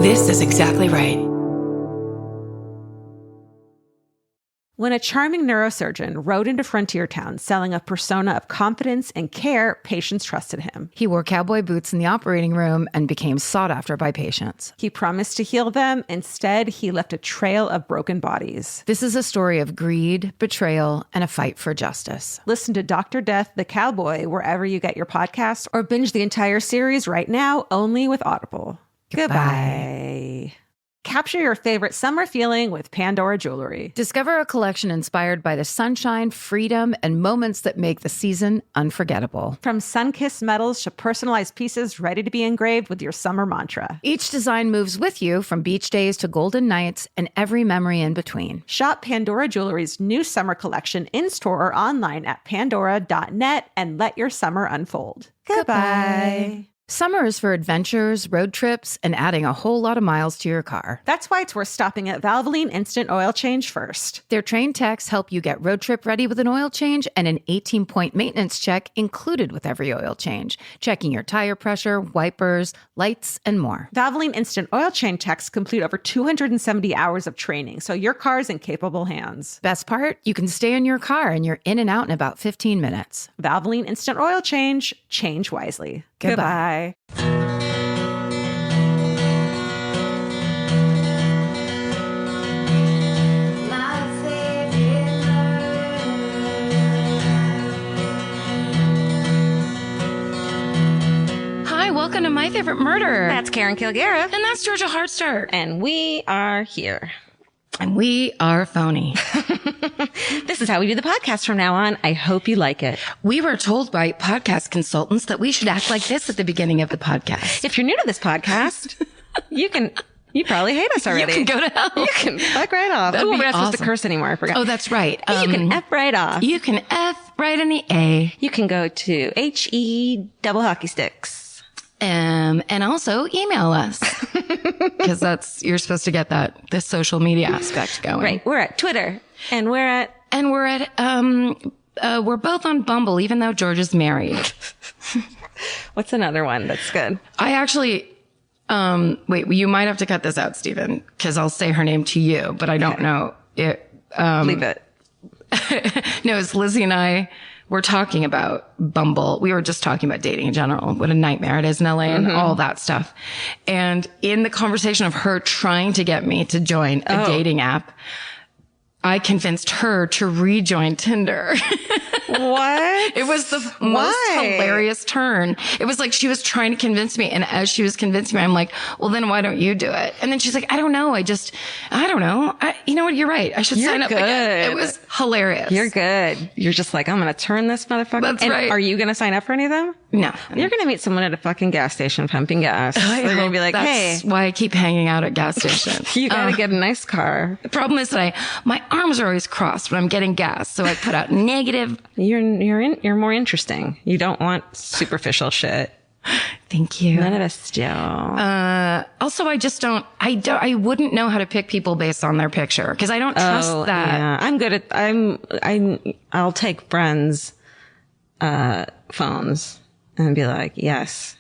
This is exactly right. When a charming neurosurgeon rode into Frontier Town selling a persona of confidence and care, patients trusted him. He wore cowboy boots in the operating room and became sought after by patients. He promised to heal them. Instead, he left a trail of broken bodies. This is a story of greed, betrayal, and a fight for justice. Listen to Dr. Death, the Cowboy, wherever you get your podcasts, or binge the entire series right now, only with Audible. Goodbye. Capture your favorite summer feeling with Pandora Jewelry. Discover a collection inspired by the sunshine, freedom, and moments that make the season unforgettable. From sun-kissed metals to personalized pieces ready to be engraved with your summer mantra. Each design moves with you from beach days to golden nights and every memory in between. Shop Pandora Jewelry's new summer collection in-store or online at pandora.net and let your summer unfold. Goodbye. Summer is for adventures, road trips, and adding a whole lot of miles to your car. That's why it's worth stopping at Valvoline Instant Oil Change first. Their trained techs help you get road trip ready with an oil change and an 18-point maintenance check included with every oil change, checking your tire pressure, wipers, lights, and more. Valvoline Instant Oil Change techs complete over 270 hours of training, so your car's in capable hands. Best part? You can stay in your car and you're in and out in about 15 minutes. Valvoline Instant Oil Change. Change wisely. Goodbye. Hi, welcome to My Favorite Murder. That's Karen Kilgariff. And that's Georgia Hartstart. And we are here. And we are phony. This is how we do the podcast from now on. I hope you like it. We were told by podcast consultants that we should act like this at the beginning of the podcast. If you're new to this podcast, you probably hate us already. You can go to hell. You can fuck right off. That'd Oh, be we're not supposed to awesome. curse anymore. I forgot. Oh, that's right. You can F right off. You can F right in the A. You can go to HE double hockey sticks. And also email us because you're supposed to get this social media aspect going. Right. We're at Twitter and we're both on Bumble, even though George is married. What's another one that's good? I actually, wait, you might have to cut this out, Stephen, because I'll say her name to you, but I don't know it. Leave it. No, it's Lizzie and I were talking about Bumble. We were just talking about dating in general, what a nightmare it is in LA and all that stuff. And in the conversation of her trying to get me to join a dating app, I convinced her to rejoin Tinder. What? It was the most hilarious turn. It was like she was trying to convince me. And as she was convincing me, I'm like, well, then why don't you do it? And then she's like, I don't know. I don't know. You know what? You're right. I should sign up again. It was hilarious. You're good. You're just like, I'm going to turn this motherfucker. That's right. Are you going to sign up for any of them? No. You're going to meet someone at a fucking gas station pumping gas. They're going to be like, hey. That's why I keep hanging out at gas stations. You got to get a nice car. The problem is that my arms are always crossed when I'm getting gas. So I put out negative. You're more interesting. You don't want superficial shit. Thank you. None of us do. Also, I wouldn't know how to pick people based on their picture because I don't trust that. Yeah. I'm good at, I'll take friends, phones and be like, yes.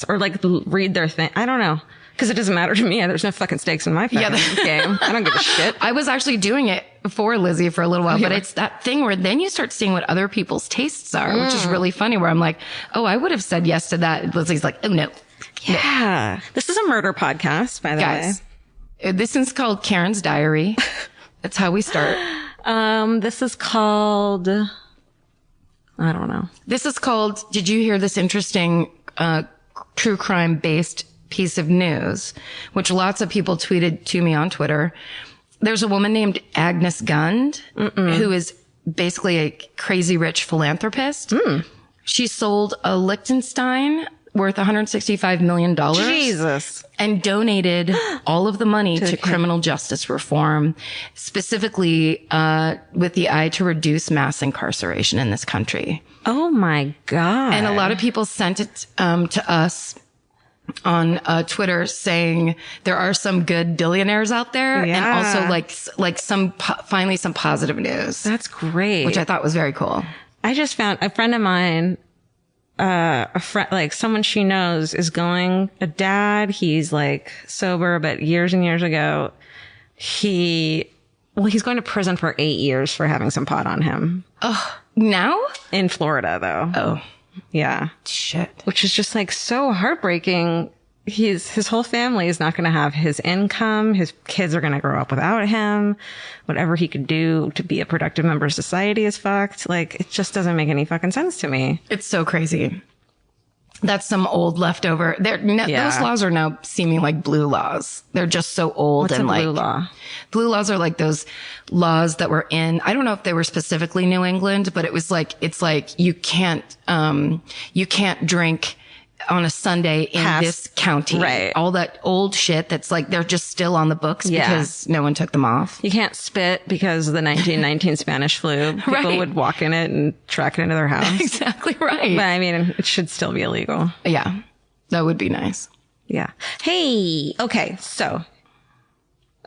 Or like read their thing. I don't know. Because it doesn't matter to me. There's no fucking stakes in my fucking game. I don't give a shit. I was actually doing it for Lizzie for a little while, but it's that thing where then you start seeing what other people's tastes are, which is really funny, where I'm like, oh, I would have said yes to that. Lizzie's like, oh, no. Yeah. This is a murder podcast, by the way. This is called Karen's Diary. That's how we start. This is called, I don't know. This is called, did you hear this interesting true crime based piece of news, which lots of people tweeted to me on Twitter? There's a woman named Agnes Gund, who is basically a crazy rich philanthropist. She sold a Liechtenstein worth $165 million. Jesus. And donated all of the money to criminal justice reform, specifically with the eye to reduce mass incarceration in this country. Oh my God. And a lot of people sent it to us on Twitter saying there are some good billionaires out there, and also like finally some positive news. That's great. Which I thought was very cool. I just found a friend of mine a friend, like someone she knows is going, a dad, he's like sober, but years and years ago, he's going to prison for 8 years for having some pot on him. Oh, now? In Florida, though. Oh. Yeah. Shit. Which is just like so heartbreaking. His whole family is not going to have his income. His kids are going to grow up without him. Whatever he could do to be a productive member of society is fucked. Like, it just doesn't make any fucking sense to me. It's so crazy. That's some old leftover. Those laws are now seeming like blue laws. They're just so old. What's and a like blue law? Blue laws are like those laws that were in, I don't know if they were specifically New England, but it's like you can't drink on a Sunday in this county. Right. All that old shit that's like, they're just still on the books because no one took them off. You can't spit because of the 1919 Spanish flu. People would walk in it and track it into their house. Exactly right. But I mean, it should still be illegal. Yeah. That would be nice. Yeah. Hey.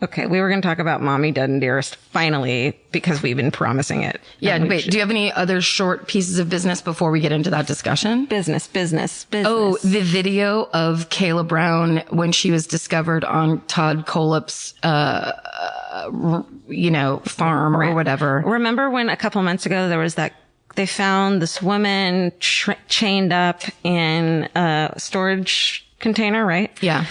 Okay, we were going to talk about Mommy Dead and Dearest finally because we've been promising it. Yeah, wait, do you have any other short pieces of business before we get into that discussion? Business. Oh, the video of Kayla Brown when she was discovered on Todd Kolop's, farm or whatever. Remember when a couple months ago there was that, they found this woman chained up in a storage container, right? Yeah.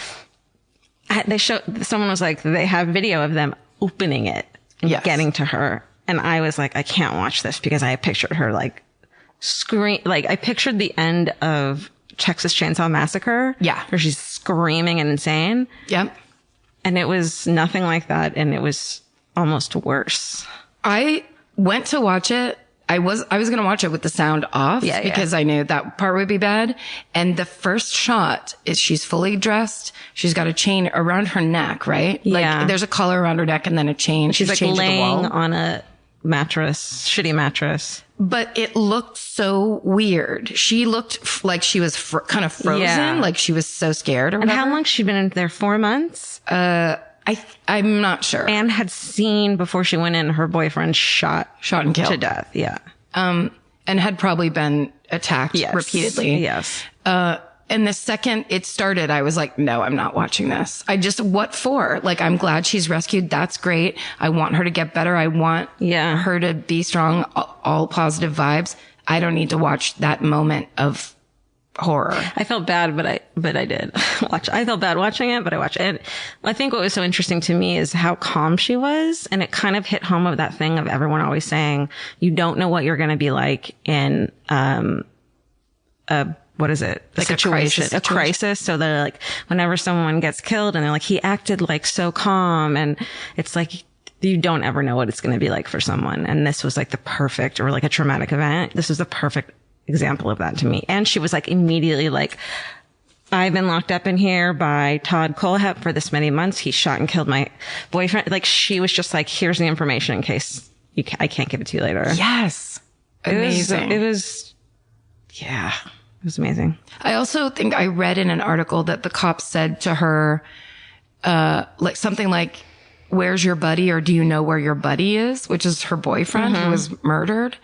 Someone was like, they have video of them opening it and getting to her. And I was like, I can't watch this because I pictured her like I pictured the end of Texas Chainsaw Massacre. Yeah. Where she's screaming and insane. Yep. And it was nothing like that. And it was almost worse. I went to watch it. I was going to watch it with the sound off because I knew that part would be bad. And the first shot is she's fully dressed. She's got a chain around her neck, right? Yeah. Like there's a collar around her neck and then a chain. She's like laying on a shitty mattress. But it looked so weird. She looked like she was kind of frozen, like she was so scared or whatever. And how long she'd been in there? 4 months? I'm not sure. Anne had seen before she went in her boyfriend shot and killed to death. Yeah. And had probably been attacked repeatedly. Yes. And the second it started, I was like, no, I'm not watching this. What for? Like, I'm glad she's rescued. That's great. I want her to get better. I want her to be strong, all positive vibes. I don't need to watch that moment of horror. I felt bad, but I did watch. I felt bad watching it, but I watched it. And I think what was so interesting to me is how calm she was. And it kind of hit home of that thing of everyone always saying, you don't know what you're going to be like in, what is it? Like a crisis. So they're like, whenever someone gets killed and they're like, he acted like so calm. And it's like, you don't ever know what it's going to be like for someone. And this was like the perfect, or like a traumatic event. This was the perfect example of that to me. And she was like immediately like, I've been locked up in here by Todd Kolop for this many months. He shot and killed my boyfriend. Like, she was just like, here's the information in case I can't give it to you later. Yes. Amazing. It was amazing. I also think I read in an article that the cops said to her, like something like, where's your buddy? Or do you know where your buddy is? Which is her boyfriend who was murdered,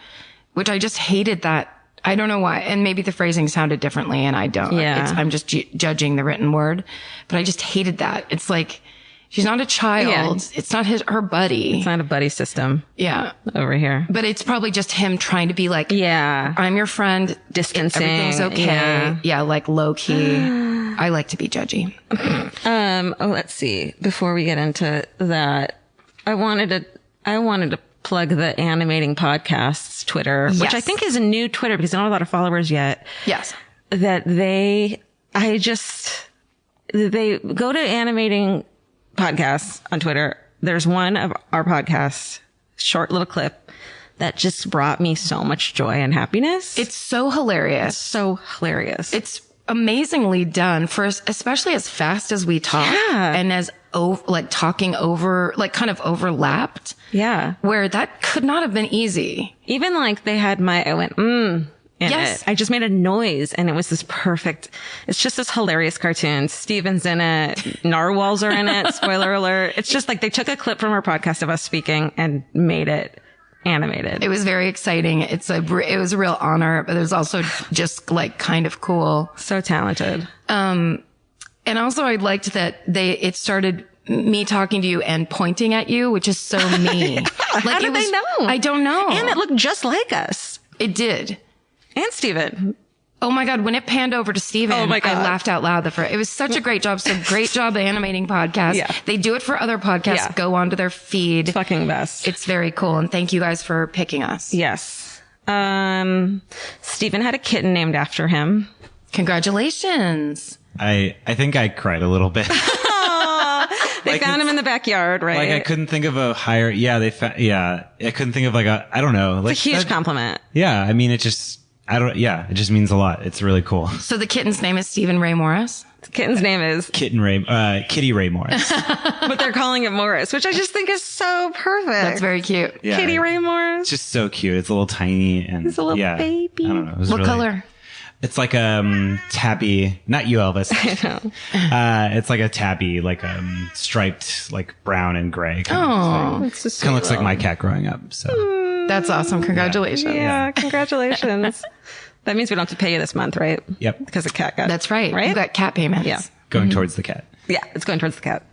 which I just hated that. I don't know why. And maybe the phrasing sounded differently and I don't. Yeah. I'm just judging the written word, but I just hated that. It's like, she's not a child. Yeah. It's not her buddy. It's not a buddy system. Yeah. Over here. But it's probably just him trying to be like, yeah, I'm your friend. Distancing. Everything's okay. Yeah. Like low key. I like to be judgy. Let's see. Before we get into that, I wanted to plug the Animating Podcasts Twitter, which I think is a new Twitter because I don't have a lot of followers yet. Yes. That they go to Animating Podcasts on Twitter. There's one of our podcasts, short little clip that just brought me so much joy and happiness. It's so hilarious. It's amazingly done especially as fast as we talk and as talking over, like kind of overlapped. Yeah. Where that could not have been easy. Even like they had I went, in it. I just made a noise and it was this perfect, it's just this hilarious cartoon. Steven's in it. Narwhals are in it. Spoiler alert. It's just like they took a clip from our podcast of us speaking and made it animated. It was very exciting. It was a real honor, but it was also just like kind of cool. So talented. And also I liked that it started me talking to you and pointing at you, which is so me. Like, how did they know? I don't know. And it looked just like us. It did. And Steven. Oh my God. When it panned over to Steven, Oh my God. I laughed out loud. It was such a great job. So great job animating podcasts. Yeah. They do it for other podcasts. Yeah. Go onto their feed. Fucking best. It's very cool. And thank you guys for picking us. Yes. Steven had a kitten named after him. Congratulations. I think I cried a little bit. They found him in the backyard, right? Like I couldn't think of a higher. Yeah, I couldn't think of like I don't know. Like, It's a huge compliment. Yeah, I mean, it just means a lot. It's really cool. So the kitten's name is Stephen Ray Morris. The kitten's name is Kitty Ray Morris. but they're calling it Morris, which I just think is so perfect. That's very cute. Yeah, Kitty Ray Morris. It's just so cute. It's a little tiny and He's a little baby. I don't know. It was What really, color? It's like tabby, not you, Elvis. I know. It's like a tabby, like striped, like brown and gray. Oh, It's just Kind of looks like my cat growing up. So that's awesome. Congratulations. Yeah, congratulations. That means we don't have to pay you this month, right? Yep. Because the cat got That's right. Right? You got cat payments. Yeah. going towards the cat. Yeah, it's going towards the cat.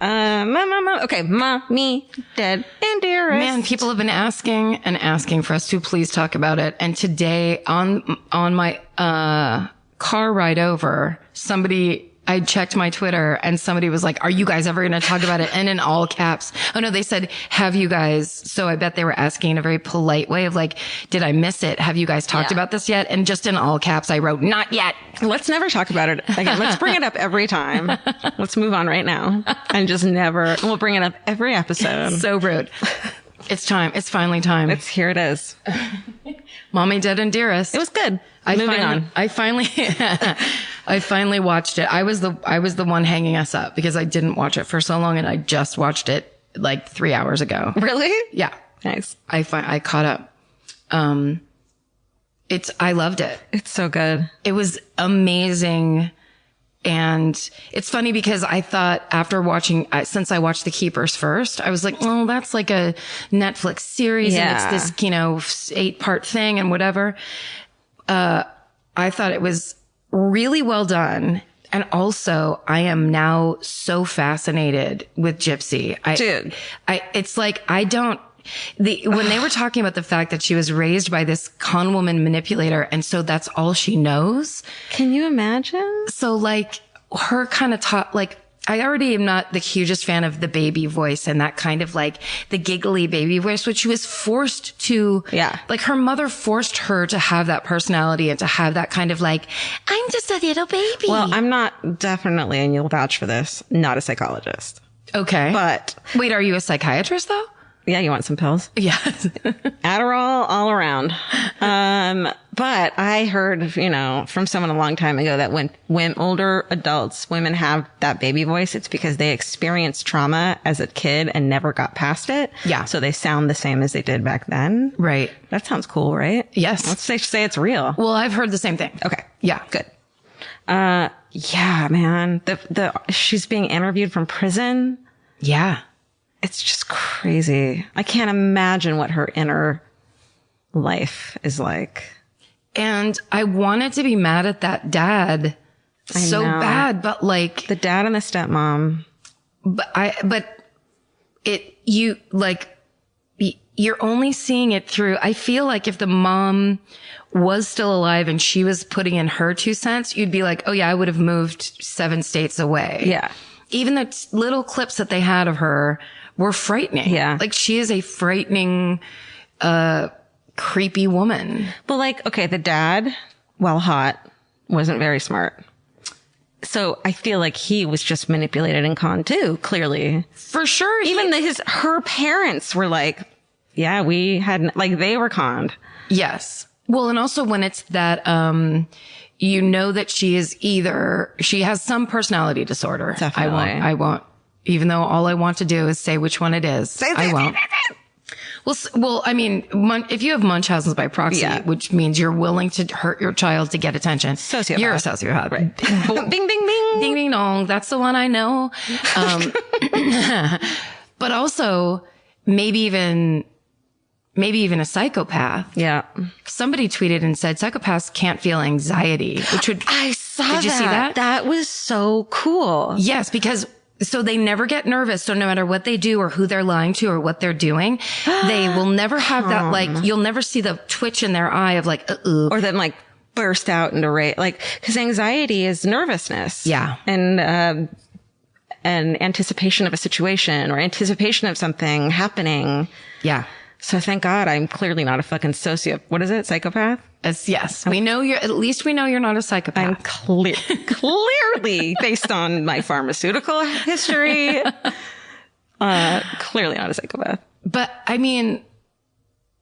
Okay, me, dead, and dearest. Man, people have been asking for us to please talk about it. And today on my car ride over, I checked my Twitter and somebody was like, are you guys ever going to talk about it? And in all caps. Oh no, they said, have you guys? So I bet they were asking in a very polite way of like, did I miss it? Have you guys talked about this yet? And just in all caps, I wrote, not yet. Let's never talk about it again. Let's bring it up every time. Let's move on right now. And just never, we'll bring it up every episode. So rude. It's time. It's finally time. Here it is. Mommy, Dead and Dearest. It was good. I finally watched it. I was the one hanging us up because I didn't watch it for so long and I just watched it like 3 hours ago. Really? Yeah. Nice. I caught up. I loved it. It's so good. It was amazing. And it's funny because I thought after since I watched The Keepers first, I was like, oh, that's like a Netflix series and it's this, 8-part thing and whatever. I thought it was really well done. And also I am now so fascinated with Gypsy. Dude. It's like, when they were talking about the fact that she was raised by this con woman manipulator. And so that's all she knows. Can you imagine? So like her kind of I already am not the hugest fan of the baby voice and that kind of like the giggly baby voice, which she was forced to, like her mother forced her to have that personality and to have that kind of like, I'm just a little baby. Well, I'm not definitely, and you'll vouch for this, not a psychologist. Okay. But. Wait, are you a psychiatrist though? Yeah, you want some pills? Yeah. Adderall all around. But I heard, from someone a long time ago that when older adults, women have that baby voice, it's because they experienced trauma as a kid and never got past it. Yeah. So they sound the same as they did back then. Right. That sounds cool, right? Yes. Let's say it's real. Well, I've heard the same thing. Okay. Yeah. Good. Yeah, man. She's being interviewed from prison. Yeah. It's just crazy. I can't imagine what her inner life is like. And I wanted to be mad at that dad so know. bad, but like The dad and the stepmom. You're only seeing it through. I feel like if the mom was still alive and she was putting in her 2 cents, you'd be like, oh yeah, I would have moved 7 states away. Yeah. Even the little clips that they had of her were frightening. Yeah. Like she is a frightening, creepy woman. But like, okay, the dad, while hot, wasn't very smart. So I feel like he was just manipulated and conned too, clearly. For sure. Even her parents were like, yeah, they were conned. Yes. Well, and also when it's that, that she has some personality disorder. Definitely. I won't, even though all I want to do is say which one it is. I won't. Well, I mean, if you have Munchausen's by proxy, which means you're willing to hurt your child to get attention. Sociopath. You're a sociopath. Right. Bing, bing, bing. Ding, ding, dong. That's the one I know. But also maybe even maybe even a psychopath. Yeah. Somebody tweeted and said psychopaths can't feel anxiety, which would, I saw did you see that? That was so cool. Yes, because so they never get nervous. So no matter what they do or who they're lying to or what they're doing, they will never have that, like, you'll never see the twitch in their eye of like, Or then like burst out into rage. Like, cause anxiety is nervousness. Yeah. And anticipation of a situation or anticipation of something happening. Yeah. So thank God I'm clearly not a fucking what is it? Psychopath? Yes. We know at least we know you're not a psychopath. I'm clearly based on my pharmaceutical history, clearly not a psychopath. But I mean,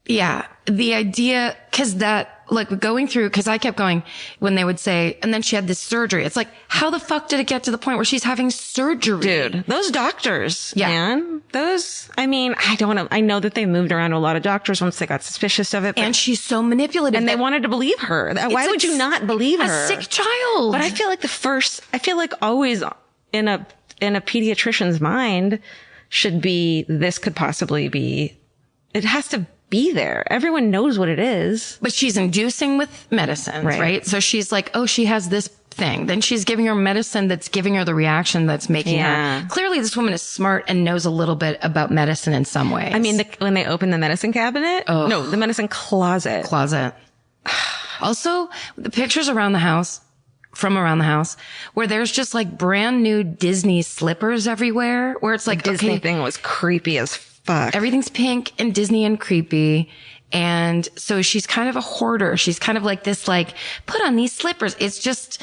yeah, the idea, cause that, like going through, cause I kept going when they would say, and then she had this surgery. It's like, how the fuck did it get to the point where she's having surgery? Dude, those doctors, man, I mean, I don't know. I know that they moved around to a lot of doctors once they got suspicious of it. And she's so manipulative. And they wanted to believe her. Why would you not believe her? A sick child. But I feel like always in a pediatrician's mind should be, this could possibly be, it has to be there. Everyone knows what it is. But she's inducing with medicines, right? So she's like, oh, she has this thing. Then she's giving her medicine that's giving her the reaction that's making her. Clearly, this woman is smart and knows a little bit about medicine in some ways. I mean, when they open the medicine cabinet, the medicine closet. Also, the pictures from around the house, where there's just like brand new Disney slippers everywhere, where it's like, the Disney thing was creepy as fuck. Everything's pink and Disney and creepy. And so she's kind of a hoarder. She's kind of like this, like, put on these slippers. It's just,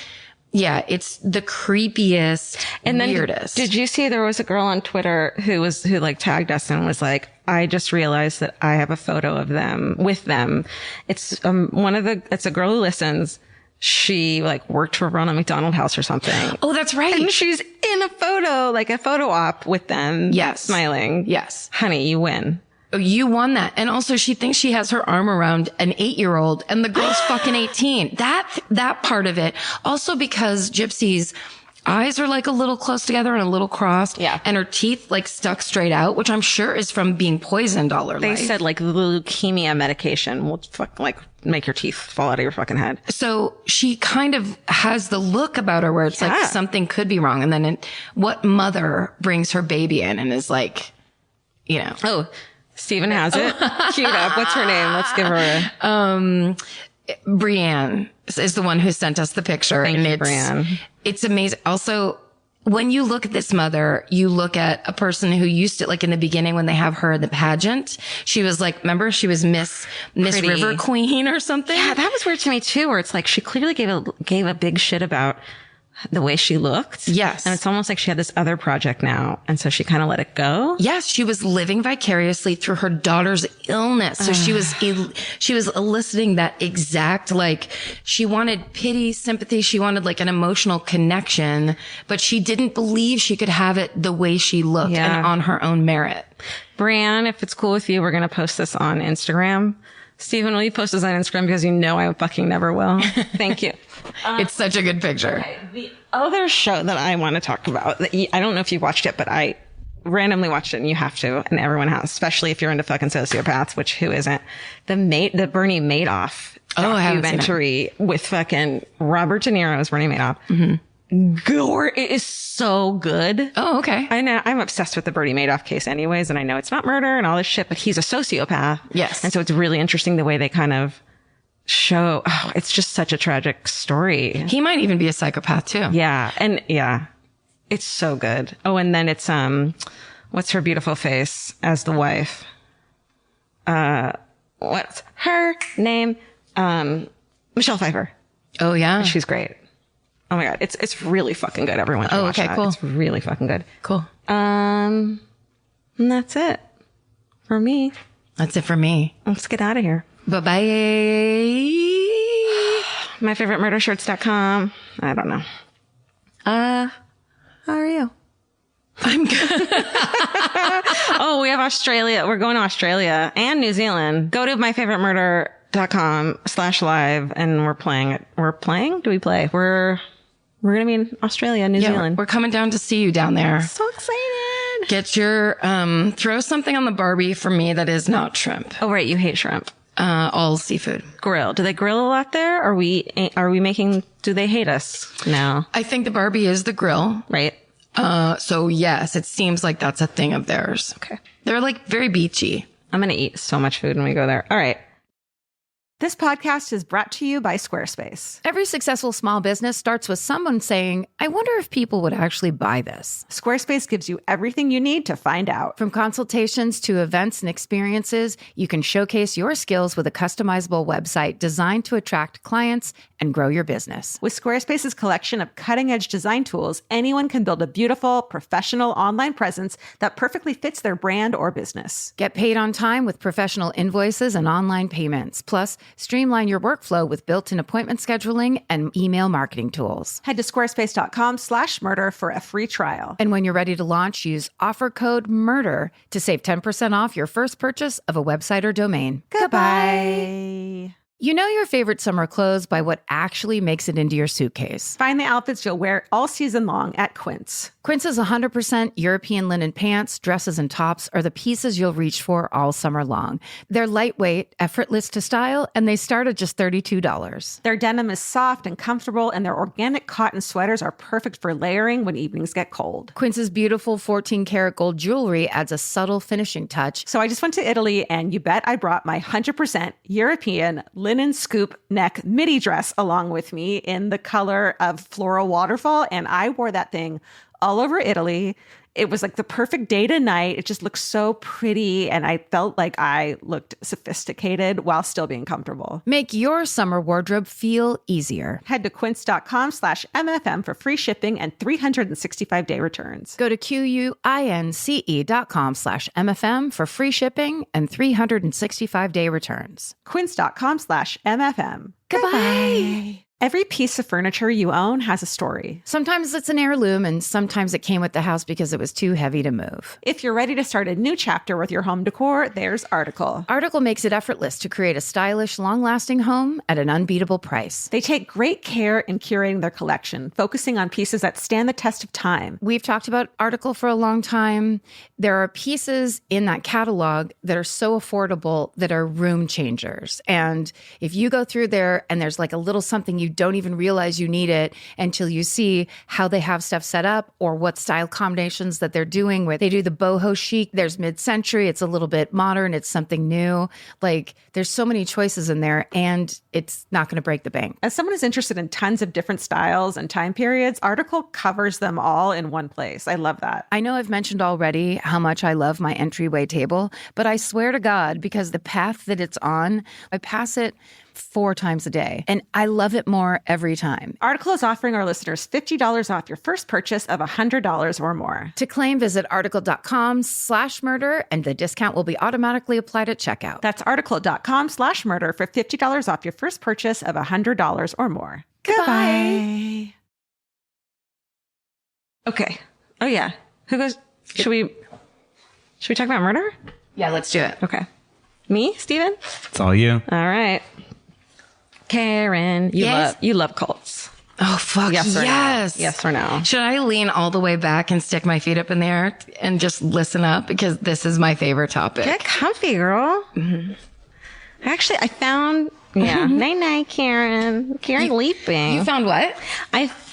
yeah, it's the creepiest and weirdest. Did you see there was a girl on Twitter who like tagged us and was like, I just realized that I have a photo of them with them. It's it's a girl who listens. She like worked for Ronald McDonald House or something. Oh, that's right. And she's in a photo, like a photo op with them. Yes. Smiling. Yes. Honey, you win. Oh, you won that. And also she thinks she has her arm around an 8-year-old and the girl's fucking 18. That part of it. Also because Gypsy's eyes are like a little close together and a little crossed. Yeah. And her teeth like stuck straight out, which I'm sure is from being poisoned all her life. They said like the leukemia medication will make your teeth fall out of your fucking head. So she kind of has the look about her where it's like something could be wrong. And then what mother brings her baby in and is like, you know. Oh, Steven has it queued up. What's her name? Let's give her Brienne is the one who sent us the picture. Thank you, Brienne. It's amazing. Also, when you look at this mother, you look at a person who used to, like in the beginning when they have her in the pageant, she was like, remember she was Miss River Queen or something? Yeah, that was weird to me too, where it's like she clearly gave a big shit about the way she looked. Yes. And it's almost like she had this other project now. And so she kind of let it go. Yes. She was living vicariously through her daughter's illness. So she was eliciting that exact, like, she wanted pity, sympathy. She wanted like an emotional connection, but she didn't believe she could have it the way she looked and on her own merit. Brianne, if it's cool with you, we're going to post this on Instagram. Stephen, will you post this on Instagram? Because you know I fucking never will. Thank you. It's such a good picture. The other show that I want to talk about, I don't know if you've watched it, but I randomly watched it and you have to, and everyone has, especially if you're into fucking sociopaths, which who isn't? The Bernie Madoff documentary with fucking Robert De Niro as Bernie Madoff. Mm-hmm. Gore. It is so good. Oh, okay. I know. I'm obsessed with the Bernie Madoff case anyways, and I know it's not murder and all this shit, but he's a sociopath. Yes. And so it's really interesting the way they kind of show, it's just such a tragic story. He might even be a psychopath too. Yeah. And yeah, it's so good. Oh, and then it's, what's her beautiful face as the wife? What's her name? Michelle Pfeiffer. Oh yeah. She's great. Oh my God. It's really fucking good. Everyone should watch that. Cool. It's really fucking good. Cool. And that's it for me. That's it for me. Let's get out of here. Bye-bye. MyFavoriteMurderShirts.com. I don't know. How are you? I'm good. Oh, we have Australia. We're going to Australia and New Zealand. Go to myfavoritemurder.com/live and we're playing it. We're playing? Do we play? We're going to be in Australia, New Zealand. We're coming down to see you down there. So excited. Get your, throw something on the Barbie for me that is not shrimp. Oh, right. You hate shrimp. All seafood. Grill. Do they grill a lot there? Are we making, do they hate us now? I think the Barbie is the grill. Right. So yes, it seems like that's a thing of theirs. Okay. They're like very beachy. I'm going to eat so much food when we go there. All right. This podcast is brought to you by Squarespace. Every successful small business starts with someone saying, I wonder if people would actually buy this. Squarespace gives you everything you need to find out. From consultations to events and experiences, you can showcase your skills with a customizable website designed to attract clients and grow your business. With Squarespace's collection of cutting-edge design tools, anyone can build a beautiful, professional online presence that perfectly fits their brand or business. Get paid on time with professional invoices and online payments. Plus, streamline your workflow with built-in appointment scheduling and email marketing tools. Head to squarespace.com/murder for a free trial. And when you're ready to launch, use offer code MURDER to save 10% off your first purchase of a website or domain. Goodbye. You know your favorite summer clothes by what actually makes it into your suitcase. Find the outfits you'll wear all season long at Quince. Quince's 100% European linen pants, dresses, and tops are the pieces you'll reach for all summer long. They're lightweight, effortless to style, and they start at just $32. Their denim is soft and comfortable, and their organic cotton sweaters are perfect for layering when evenings get cold. Quince's beautiful 14-karat gold jewelry adds a subtle finishing touch. So I just went to Italy, and you bet I brought my 100% European linen scoop neck midi dress along with me in the color of floral waterfall, and I wore that thing all over Italy. It was like the perfect day to night. It just looked so pretty, and I felt like I looked sophisticated while still being comfortable. Make your summer wardrobe feel easier. Head to quince.com/MFM for free shipping and 365-day returns. Go to QUINCE.com/MFM for free shipping and 365-day returns. Quince.com/MFM. Goodbye. Every piece of furniture you own has a story. Sometimes it's an heirloom, and sometimes it came with the house because it was too heavy to move. If you're ready to start a new chapter with your home decor, there's Article. Article makes it effortless to create a stylish, long-lasting home at an unbeatable price. They take great care in curating their collection, focusing on pieces that stand the test of time. We've talked about Article for a long time. There are pieces in that catalog that are so affordable that are room changers. And if you go through there and there's like a little something you don't even realize you need it until you see how they have stuff set up or what style combinations that they're doing with. They do the boho chic. There's mid-century. It's a little bit modern. It's something new. Like there's so many choices in there, and it's not going to break the bank. As someone who's interested in tons of different styles and time periods, Article covers them all in one place. I love that. I know I've mentioned already how much I love my entryway table, but I swear to God, because the path that it's on, I pass it 4 times a day, and I love it more every time. Article is offering our listeners $50 off your first purchase of $100 or more. To claim, visit article.com/murder, and the discount will be automatically applied at checkout. That's article.com/murder for $50 off your first purchase of $100 or more. Goodbye. Okay. Oh yeah. Who goes? Should we talk about murder? Yeah, let's do it. Okay. Me, Steven? It's all you. All right. Karen, Yes? you love cults. Oh, fuck. Yes or yes. no? Yes or no? Should I lean all the way back and stick my feet up in the air and just listen up? Because this is my favorite topic. Get comfy, girl. Mm-hmm. Actually, I found, night night, Karen. Karen leaping. You found what?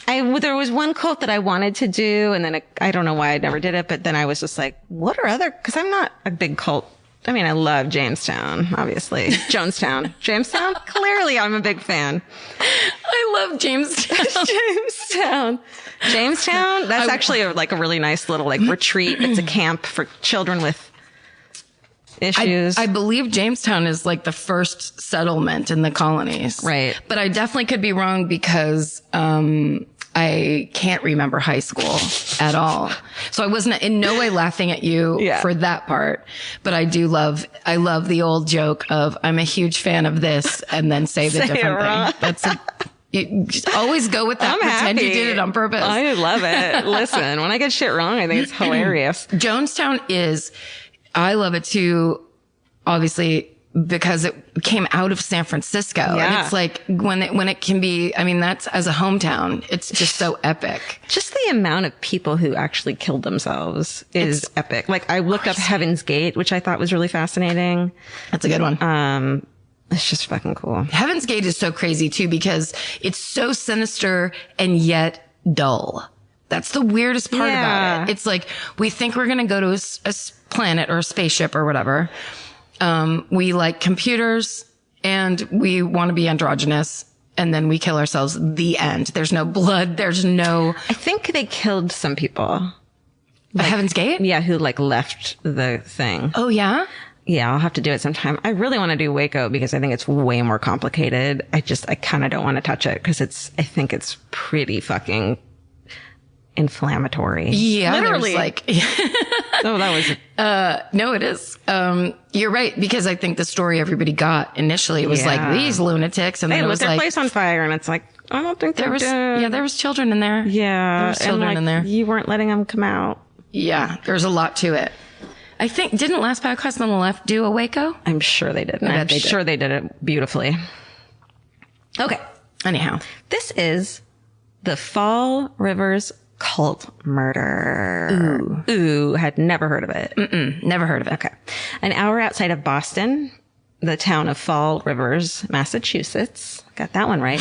There was one quote that I wanted to do, and then I don't know why I never did it, but then I was just like, what are other, because I'm not a big cult. I mean, I love Jamestown, obviously. Jonestown. Jamestown? Clearly, I'm a big fan. I love Jamestown. Jamestown? That's actually a really nice little retreat. It's a camp for children with issues. I believe Jamestown is like the first settlement in the colonies. Right. But I definitely could be wrong because, I can't remember high school at all. So I wasn't in no way laughing at you for that part. But I love the old joke of I'm a huge fan of this and then say the different thing. You just always go with that. Pretend you did it on purpose. I love it. Listen, when I get shit wrong, I think it's hilarious. Jonestown I love it too. Obviously, because it came out of San Francisco. Yeah. And it's like when it can be, I mean, that's as a hometown, it's just so epic. Just the amount of people who actually killed themselves is epic. Like I looked up Heaven's Gate, which I thought was really fascinating. That's a good one. It's just fucking cool. Heaven's Gate is so crazy too, because it's so sinister and yet dull. That's the weirdest part about it. It's like, we think we're going to go to a planet or a spaceship or whatever. We like computers and we want to be androgynous, and then we kill ourselves. The end. There's no blood. There's no. I think they killed some people. Heaven's Gate? Yeah, who like left the thing. Oh, yeah? Yeah, I'll have to do it sometime. I really want to do Waco because I think it's way more complicated. I kind of don't want to touch it because I think it's pretty fucking inflammatory. Yeah. Literally. Like, Oh, that was. no, it is. You're right, because I think the story everybody got initially was like these lunatics, and They then it lit was their like place on fire, and it's like, I don't think there they're was dead. there was children in there. Yeah, there was children and, like, in there. You weren't letting them come out. Yeah, there's a lot to it. I think, didn't Last Podcast on the Left do a Waco? I'm sure they did. I bet I'm they did. sure they did it beautifully. Okay. Anyhow, This is the Fall Rivers cult murder. Ooh, had never heard of it. never heard of it. Okay. An hour outside of Boston, the town of Fall Rivers, Massachusetts. Got that one right.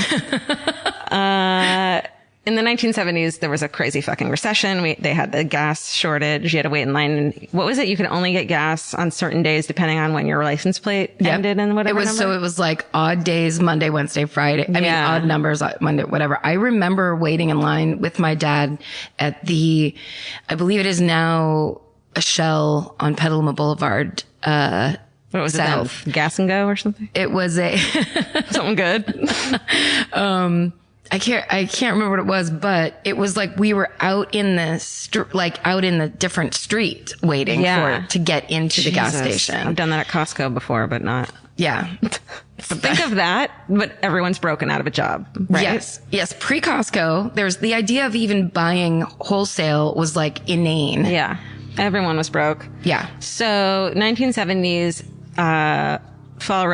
In the 1970s, there was a crazy fucking recession. They had the gas shortage. You had to wait in line. And what was it? You could only get gas on certain days depending on when your license plate ended and whatever. It was like odd days, Monday, Wednesday, Friday. I mean, odd numbers, Monday, whatever. I remember waiting in line with my dad at I believe it is now a Shell on Petaluma Boulevard. What was South. it then? Gas and Go or something? It was Something good. I can't remember what it was, but it was like we were out in the different street waiting to get into the gas station. I've done that at Costco before, but not. Yeah. Think of that, but everyone's broken out of a job, right? Yes. Pre-Costco, there's the idea of even buying wholesale was like inane. Yeah. Everyone was broke. Yeah. So 1970s, Fall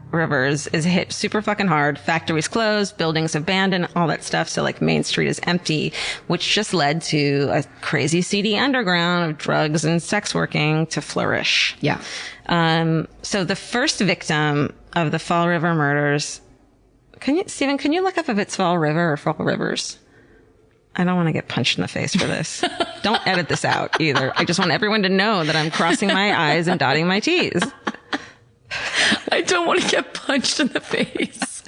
Rivers is hit super fucking hard. Factories closed, buildings abandoned, all that stuff. So like Main Street is empty, which just led to a crazy seedy underground of drugs and sex working to flourish. Yeah. So the first victim of the Fall River murders, Stephen, can you look up if it's Fall River or Fall Rivers? I don't want to get punched in the face for this. Don't edit this out either. I just want everyone to know that I'm crossing my I's and dotting my T's. I don't want to get punched in the face.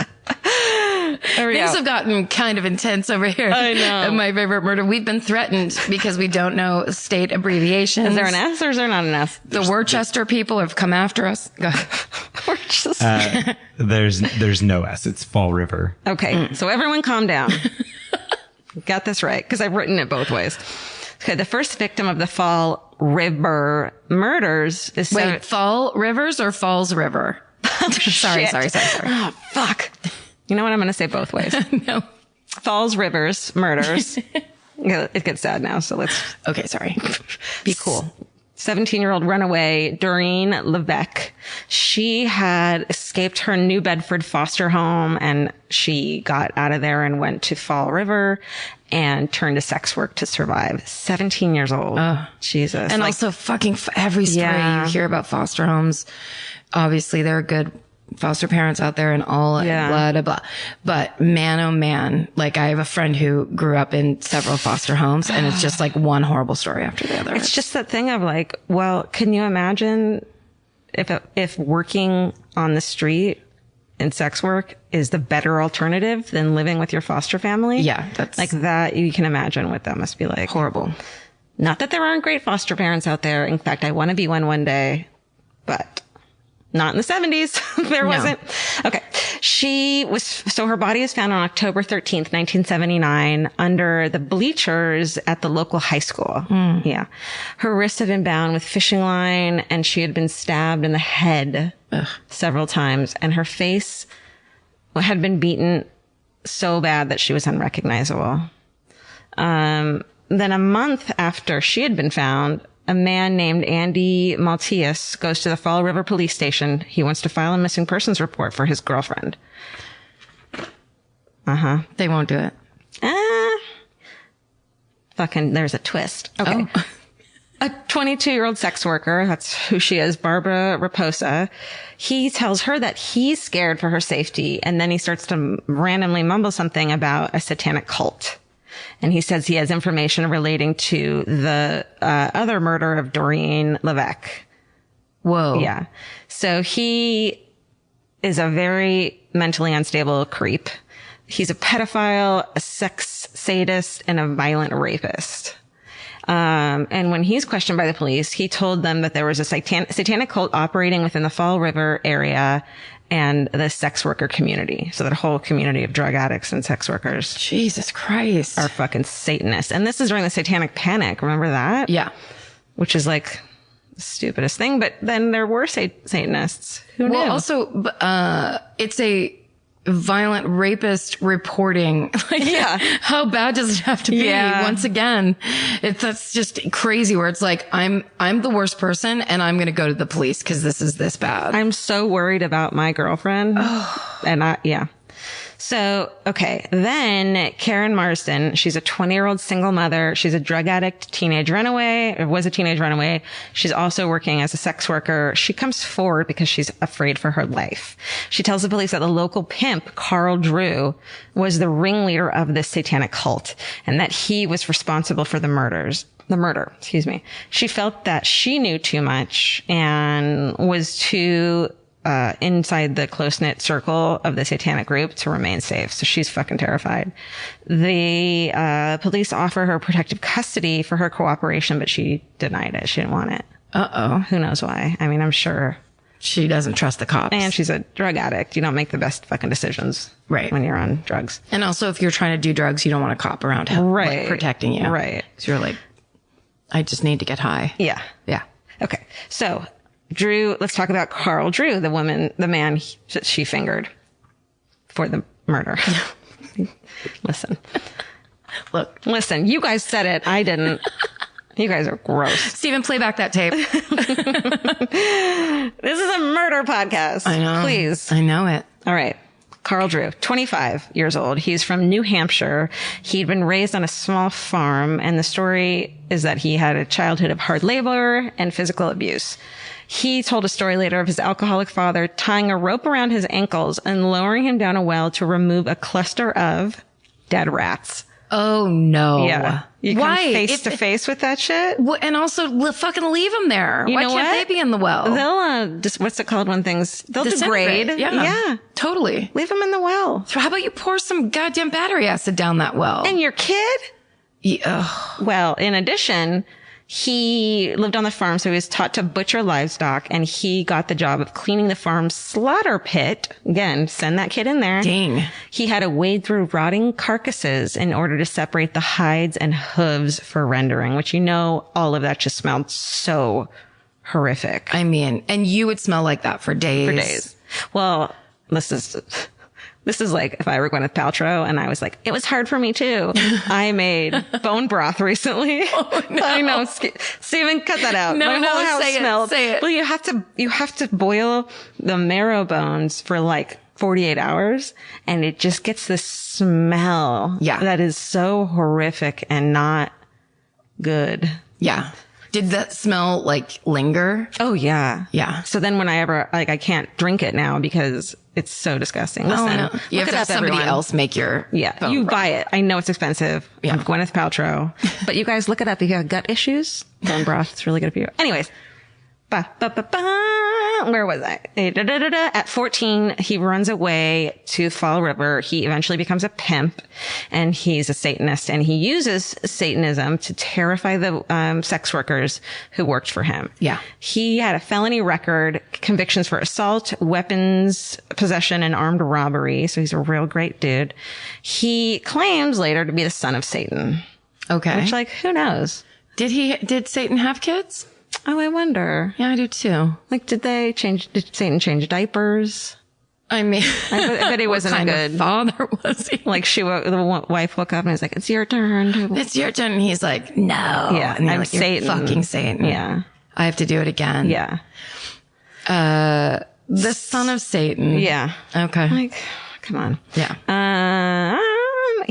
Things have gotten kind of intense over here. I know. At My Favorite Murder. We've been threatened because we don't know state abbreviations. Is there an S or is there not an S? The Worcester people have come after us. Go ahead. There's no S. It's Fall River. Okay. So everyone calm down. Got this right because I've written it both ways. Okay. The first victim of the Fall River murders is Wait, Fall Rivers or Falls River? Sorry. Oh, fuck. You know what? I'm going to say both ways. No. Falls Rivers murders. It gets sad now. So let's. Okay. Sorry. Be cool. 17-year-old runaway, Doreen Levesque. She had escaped her New Bedford foster home and she got out of there and went to Fall River and turned to sex work to survive. 17 years old. Oh, Jesus. And also fucking every story you hear about foster homes. Obviously there are good foster parents out there and all blah, blah, blah. But man, oh man, like I have a friend who grew up in several foster homes and it's just like one horrible story after the other. It's just that thing of like, well, can you imagine if working on the street in sex work is the better alternative than living with your foster family? Yeah. That's like that. You can imagine what that must be like. Horrible. Not that there aren't great foster parents out there. In fact, I want to be one day, but not in the 70s. There wasn't. Okay. So her body is found on October 13th, 1979 under the bleachers at the local high school. Yeah. Her wrists had been bound with fishing line and she had been stabbed in the head several times and her face had been beaten so bad that she was unrecognizable. Then a month after she had been found, a man named Andy Maltius goes to the Fall River police station. He wants to file a missing persons report for his girlfriend. They won't do it. Fucking, there's a twist. Okay. Oh. A 22-year-old sex worker, that's who she is, Barbara Raposa. He tells her that he's scared for her safety, and then he starts to randomly mumble something about a satanic cult. And he says he has information relating to the other murder of Doreen Levesque. Whoa. Yeah. So he is a very mentally unstable creep. He's a pedophile, a sex sadist, and a violent rapist. And when he's questioned by the police, he told them that there was a satanic cult operating within the Fall River area and the sex worker community. So that whole community of drug addicts and sex workers. Jesus Christ. Are fucking Satanists. And this is during the Satanic Panic. Remember that? Yeah. Which is like the stupidest thing. But then there were Satanists. Who knew? Well, also, it's a violent rapist reporting. Like, yeah. How bad does it have to be? Yeah. Once again, that's just crazy where it's like, I'm the worst person and I'm going to go to the police because this is this bad. I'm so worried about my girlfriend. And yeah. So, okay. Then Karen Marsden, she's a 20-year-old single mother. She's a drug addict, teenage runaway, or was a teenage runaway. She's also working as a sex worker. She comes forward because she's afraid for her life. She tells the police that the local pimp, Carl Drew, was the ringleader of this satanic cult and that he was responsible for the murder. She felt that she knew too much and was too inside the close-knit circle of the satanic group to remain safe. So she's fucking terrified. The police offer her protective custody for her cooperation, but she denied it. She didn't want it. Uh-oh. Who knows why? I mean, I'm sure. She doesn't trust the cops. And she's a drug addict. You don't make the best fucking decisions. Right. When you're on drugs. And also, if you're trying to do drugs, you don't want a cop around right. like, protecting you. Right. So you're like, I just need to get high. Yeah. Yeah. Okay. So Drew, let's talk about Carl Drew, the man that she fingered for the murder. Listen, you guys said it. I didn't. You guys are gross. Steven, play back that tape. This is a murder podcast. I know. Please. I know it. All right. Carl Drew, 25 years old. He's from New Hampshire. He'd been raised on a small farm, and the story is that he had a childhood of hard labor and physical abuse. He told a story later of his alcoholic father tying a rope around his ankles and lowering him down a well to remove a cluster of dead rats. Oh, no. Yeah. You come face to face with that shit. And also fucking leave them there. Why can't they be in the well? They'll, what's it called when things, they'll degrade. Yeah. Totally. Leave them in the well. So how about you pour some goddamn battery acid down that well? And your kid? Yeah. Well, in addition, he lived on the farm, so he was taught to butcher livestock, and he got the job of cleaning the farm's slaughter pit. Again, send that kid in there. Dang. He had to wade through rotting carcasses in order to separate the hides and hooves for rendering, which, all of that just smelled so horrific. I mean, and you would smell like that for days. Well, this is like if I were Gwyneth Paltrow and I was like, it was hard for me too. I made bone broth recently. Oh, no. I know. Steven, cut that out. My whole house smelled. Say it. Well, you have to boil the marrow bones for like 48 hours and it just gets this smell. Yeah. That is so horrific and not good. Yeah. Did that smell linger? Oh yeah. Yeah. So then when I can't drink it now because it's so disgusting. Listen, no. You have to have somebody else make your you buy it. I know it's expensive. Yeah. I'm Gwyneth Paltrow. But you guys look it up if you have gut issues. Bone broth. It's really good for you. Anyways. Where was I? At 14, he runs away to Fall River. He eventually becomes a pimp and he's a Satanist, and he uses Satanism to terrify the sex workers who worked for him. Yeah. He had a felony record, convictions for assault, weapons possession, and armed robbery. So he's a real great dude. He claims later to be the son of Satan. Okay. Which, who knows? Did Satan have kids? Oh, I wonder. Yeah, I do too. Did Satan change diapers? I mean, I bet he wasn't what kind a good of father was he? Like the wife woke up and was like, "It's your turn." It's your turn. And he's like, no. Yeah, And they're I'm like, you're Satan. fucking Satan. Yeah, I have to do it again. yeah, The son of Satan. yeah. Okay. Like, come on. Yeah.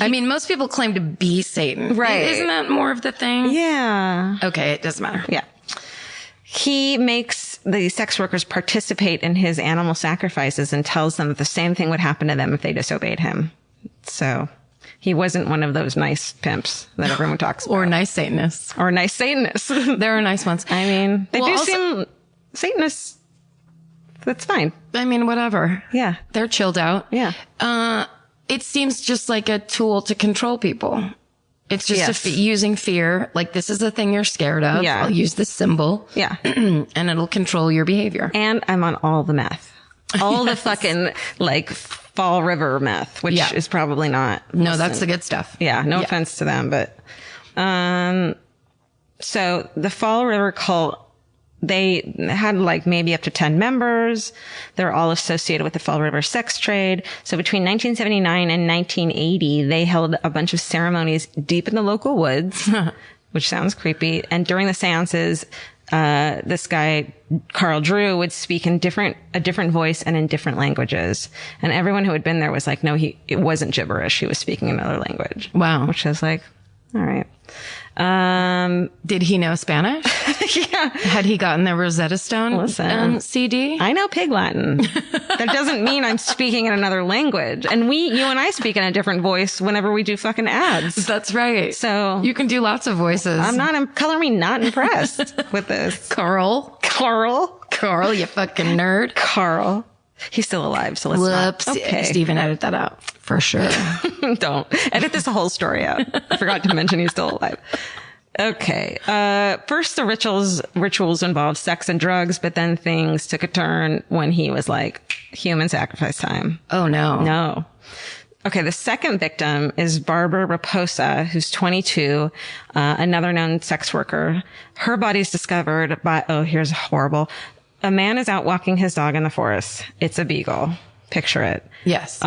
I mean, most people claim to be Satan. Right. Isn't that more of the thing? Yeah, Okay. It doesn't matter. yeah. He makes the sex workers participate in his animal sacrifices and tells them that the same thing would happen to them if they disobeyed him. So he wasn't one of those nice pimps that everyone talks about. Or nice Satanists. Or nice Satanists. There are nice ones. I mean, they Well, do also- seem Satanists. That's fine. I mean, whatever. Yeah. They're chilled out. Yeah. It seems just like a tool to control people. It's just Yes. using fear. Like, this is the thing you're scared of. Yeah. I'll use this symbol. Yeah. And it'll control your behavior. And I'm on all the meth. All the fucking, like, Fall River meth, which Yeah. is probably not. No, that's the good stuff. Yeah, no offense to them, but so the Fall River cult, they had like maybe up to 10 members. They're all associated with the Fall River sex trade. So between 1979 and 1980, they held a bunch of ceremonies deep in the local woods, which sounds creepy. And during the seances, this guy, Carl Drew, would speak in a different voice and in different languages. And everyone who had been there was like, no, it wasn't gibberish. He was speaking another language. Wow. Which I was like, all right. Did he know Spanish? Yeah. Had he gotten the Rosetta Stone Listen. CD? I know Pig Latin. That doesn't mean I'm speaking in another language. And you and I speak in a different voice whenever we do fucking ads. That's right. So You can do lots of voices. color me not impressed with this. Carl, you fucking nerd. Carl. He's still alive, so let's Whoops. not. Okay. Stephen, edit that out for sure. Don't. Edit this whole story out. I forgot to mention he's still alive. Okay. First the rituals involved sex and drugs, but then things took a turn when he was like, human sacrifice time. Oh, no. No. Okay, the second victim is Barbara Raposa, who's 22, another known sex worker. Her body's discovered by, here's horrible. A man is out walking his dog in the forest. It's a beagle. Picture it. Yes.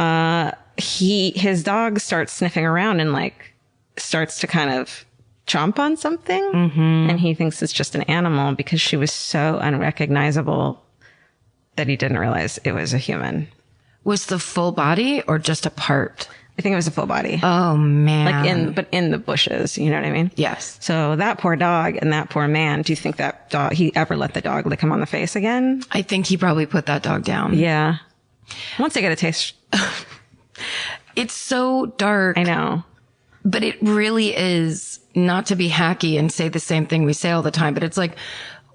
His dog starts sniffing around and like starts to kind of chomp on something. Mm-hmm. And he thinks it's just an animal because she was so unrecognizable that he didn't realize it was a human. Was the full body or just a part? I think it was a full body. Oh, man. Like in the bushes, you know what I mean? Yes. So that poor dog and that poor man, do you think that dog, he ever let the dog lick him on the face again? I think he probably put that dog down. Yeah. Once they get a taste. It's so dark. I know. But it really is, not to be hacky and say the same thing we say all the time, but it's like,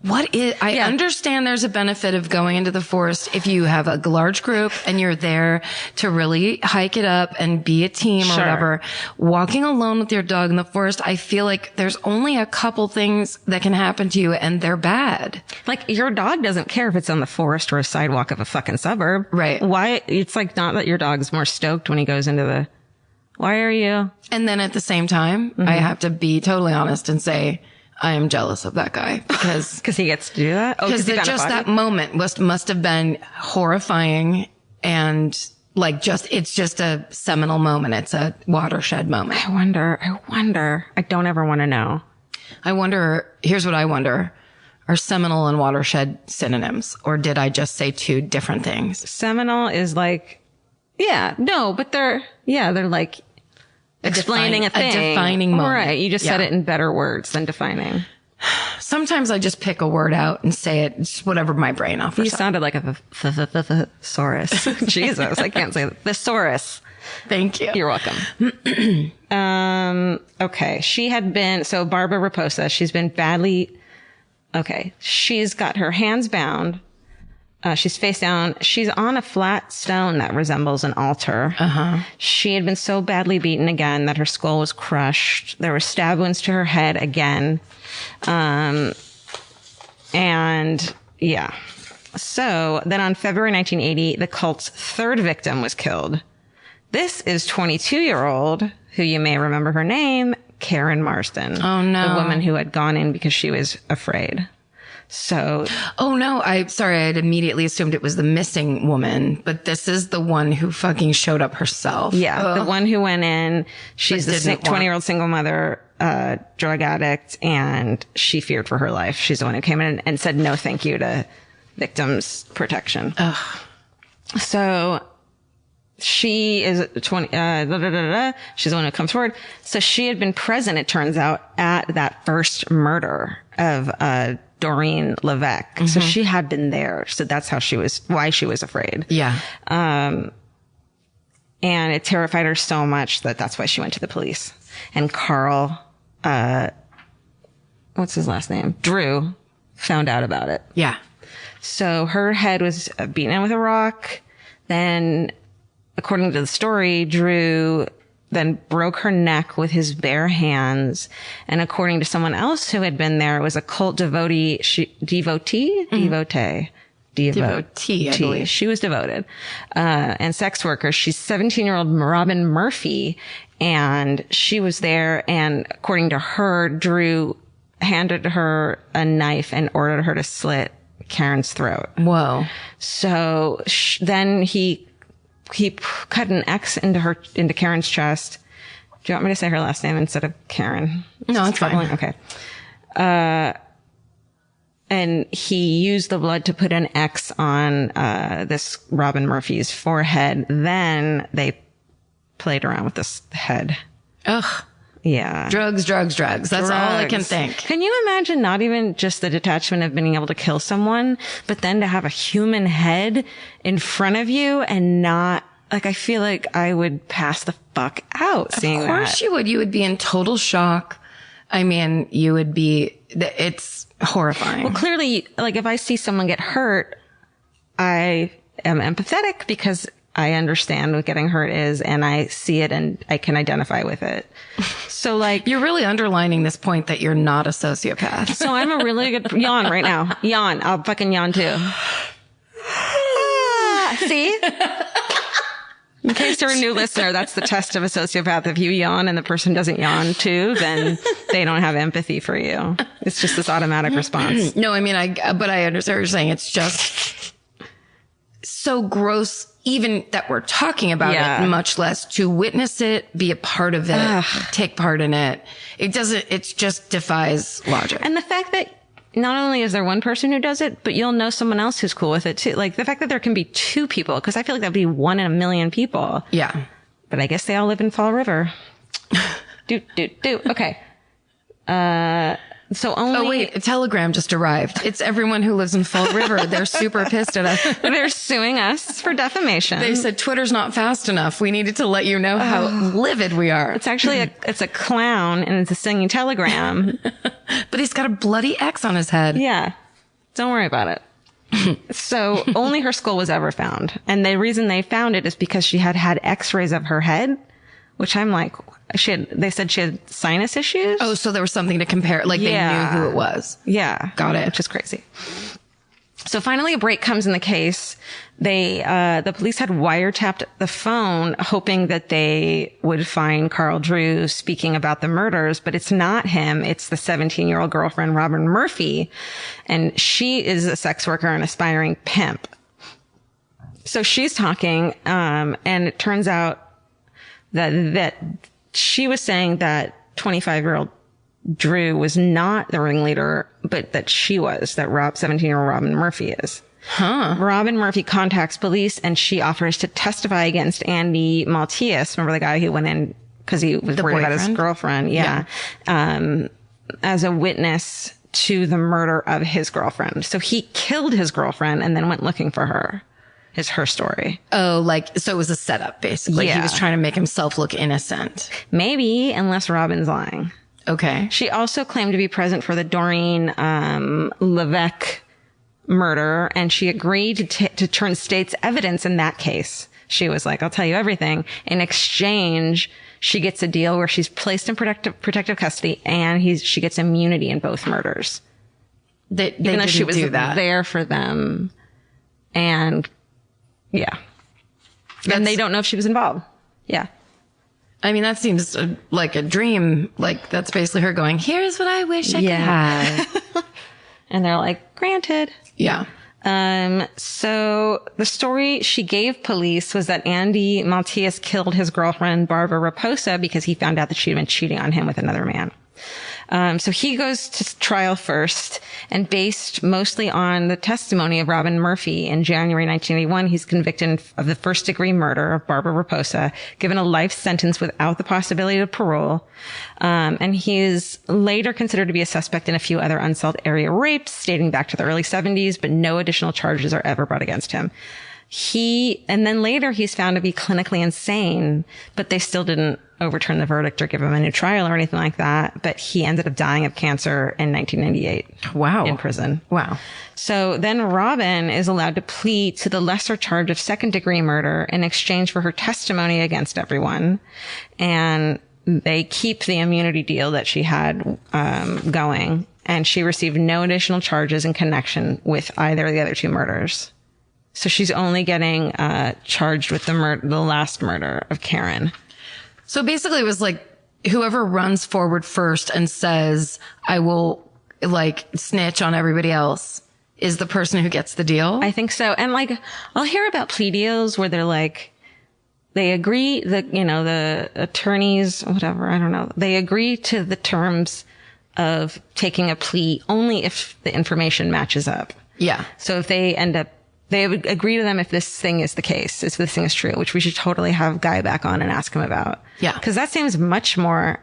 I understand there's a benefit of going into the forest if you have a large group and you're there to really hike it up and be a team or whatever. Walking alone with your dog in the forest, I feel like there's only a couple things that can happen to you and they're bad. Like your dog doesn't care if it's on the forest or a sidewalk of a fucking suburb. Right. Why? It's like not that your dog's more stoked when he goes into the, why are you? And then at the same time, I have to be totally honest and say, I am jealous of that guy because Because he gets to do that? Oh, because just that moment must have been horrifying and like it's just a seminal moment. It's a watershed moment. I wonder. I don't ever want to know. I wonder, here's what I wonder. Are seminal and watershed synonyms or did I just say two different things? Seminal is like, but they're like explaining a thing. A defining moment. Right. You just said it in better words than defining. Sometimes I just pick a word out and say it. It's whatever my brain offers. You sounded like a thesaurus. Jesus, I can't say thesaurus. Thank you. You're welcome. Okay. So Barbara Raposa, she's been badly, she's got her hands bound. She's face down. She's on a flat stone that resembles an altar. She had been so badly beaten again that her skull was crushed. There were stab wounds to her head again. So then on February 1980, the cult's third victim was killed. This is 22-year-old, who you may remember her name, Karen Marsden. Oh, no. The woman who had gone in because she was afraid. So, Oh no, I had immediately assumed it was the missing woman, but this is the one who fucking showed up herself. yeah, the one who went in, she's But the didn't want- 20-year-old single mother, drug addict, and she feared for her life. She's the one who came in and said no thank you to victims protection. So she is 20, she's the one who comes forward. So she had been present, it turns out, at that first murder of, Doreen Levesque. So she had been there. So that's why she was afraid. Yeah. And it terrified her so much that's why she went to the police. And Carl, what's his last name? Drew found out about it. Yeah. So her head was beaten in with a rock. Then, according to the story, Drew then broke her neck with his bare hands. And according to someone else who had been there, it was a cult devotee, devotee, I believe. She was devoted. And sex worker. She's 17-year-old Robin Murphy. And she was there. And according to her, Drew handed her a knife and ordered her to slit Karen's throat. Whoa. So then he cut an X into Karen's chest. Do you want me to say her last name instead of Karen? No, it's fine. Okay. And he used the blood to put an X on this Robin Murphy's forehead. Then they played around with this head. Ugh. Yeah. Drugs. That's all I can Drugs. think. Can you imagine not even just the detachment of being able to kill someone, but then to have a human head in front of you and not, like, I feel like I would pass the fuck out seeing that. Of course you would. You would be in total shock. I mean, you would be, it's horrifying. Well, clearly, like, if I see someone get hurt, I am empathetic because I understand what getting hurt is and I see it and I can identify with it. So, like, You're really underlining this point that you're not a sociopath. so I'm a really good yawn right now. Yawn. I'll fucking yawn too. See? In case you're a new listener, that's the test of a sociopath. If you yawn and the person doesn't yawn too, then they don't have empathy for you. It's just this automatic response. No, I mean, but I understand what you're saying. It's just so gross, even that we're talking about it, much less to witness it, be a part of it, take part in it. It just defies logic. And the fact that not only is there one person who does it, but you'll know someone else who's cool with it too. Like the fact that there can be two people, because I feel like that'd be 1 in a million people. Yeah. But I guess they all live in Fall River. Okay. So only. Oh wait, a telegram just arrived. It's everyone who lives in Fall River. They're super pissed at us. They're suing us for defamation. They said Twitter's not fast enough. We needed to let you know how livid we are. It's actually it's a clown and it's a singing telegram. But he's got a bloody X on his head. Yeah. Don't worry about it. So only her skull was ever found. And the reason they found it is because she had x-rays of her head, which I'm like, they said she had sinus issues. Oh, so there was something to compare. Like they knew who it was. Yeah. Got it. Which is crazy. So finally a break comes in the case. The police had wiretapped the phone hoping that they would find Carl Drew speaking about the murders, but it's not him. It's the 17-year-old girlfriend, Robin Murphy. And she is a sex worker and aspiring pimp. So she's talking, and it turns out that she was saying that 25-year-old Drew was not the ringleader, but that she was, that 17-year-old Robin Murphy is. Huh. Robin Murphy contacts police and she offers to testify against Andy Maltius. Remember the guy who went in because he was worried about his girlfriend? Yeah. As a witness to the murder of his girlfriend. So he killed his girlfriend and then went looking for her. Is her story. Oh, like, so it was a setup, basically. Yeah. He was trying to make himself look innocent. Maybe, unless Robin's lying. Okay. She also claimed to be present for the Doreen Levesque murder, and she agreed to turn state's evidence in that case. She was like, I'll tell you everything. In exchange, she gets a deal where she's placed in protective custody, and she gets immunity in both murders. Even though she was there for them. And yeah. And they don't know if she was involved. Yeah. I mean, that seems like a dream. Like, that's basically her going, here's what I wish I could have. And they're like, granted. Yeah. So the story she gave police was that Andy Maltius killed his girlfriend, Barbara Raposa, because he found out that she'd been cheating on him with another man. So he goes to trial first, and based mostly on the testimony of Robin Murphy in January 1981, he's convicted of the first-degree murder of Barbara Raposa, given a life sentence without the possibility of parole. And he is later considered to be a suspect in a few other unsolved area rapes dating back to the early 70s, but no additional charges are ever brought against him. And then later he's found to be clinically insane, but they still didn't overturn the verdict or give him a new trial or anything like that. But he ended up dying of cancer in 1998. Wow. In prison. Wow. So then Robin is allowed to plead to the lesser charge of second-degree murder in exchange for her testimony against everyone. And they keep the immunity deal that she had going. And she received no additional charges in connection with either of the other two murders. So she's only getting charged with the last murder of Karen. So basically it was like whoever runs forward first and says, I will like snitch on everybody else is the person who gets the deal. I think so. And like, I'll hear about plea deals where they're like, they agree that, the attorneys, whatever, I don't know. They agree to the terms of taking a plea only if the information matches up. Yeah. So if they would agree to them if this thing is the case, if this thing is true, which we should totally have Guy back on and ask him about. Yeah. Because that seems much more,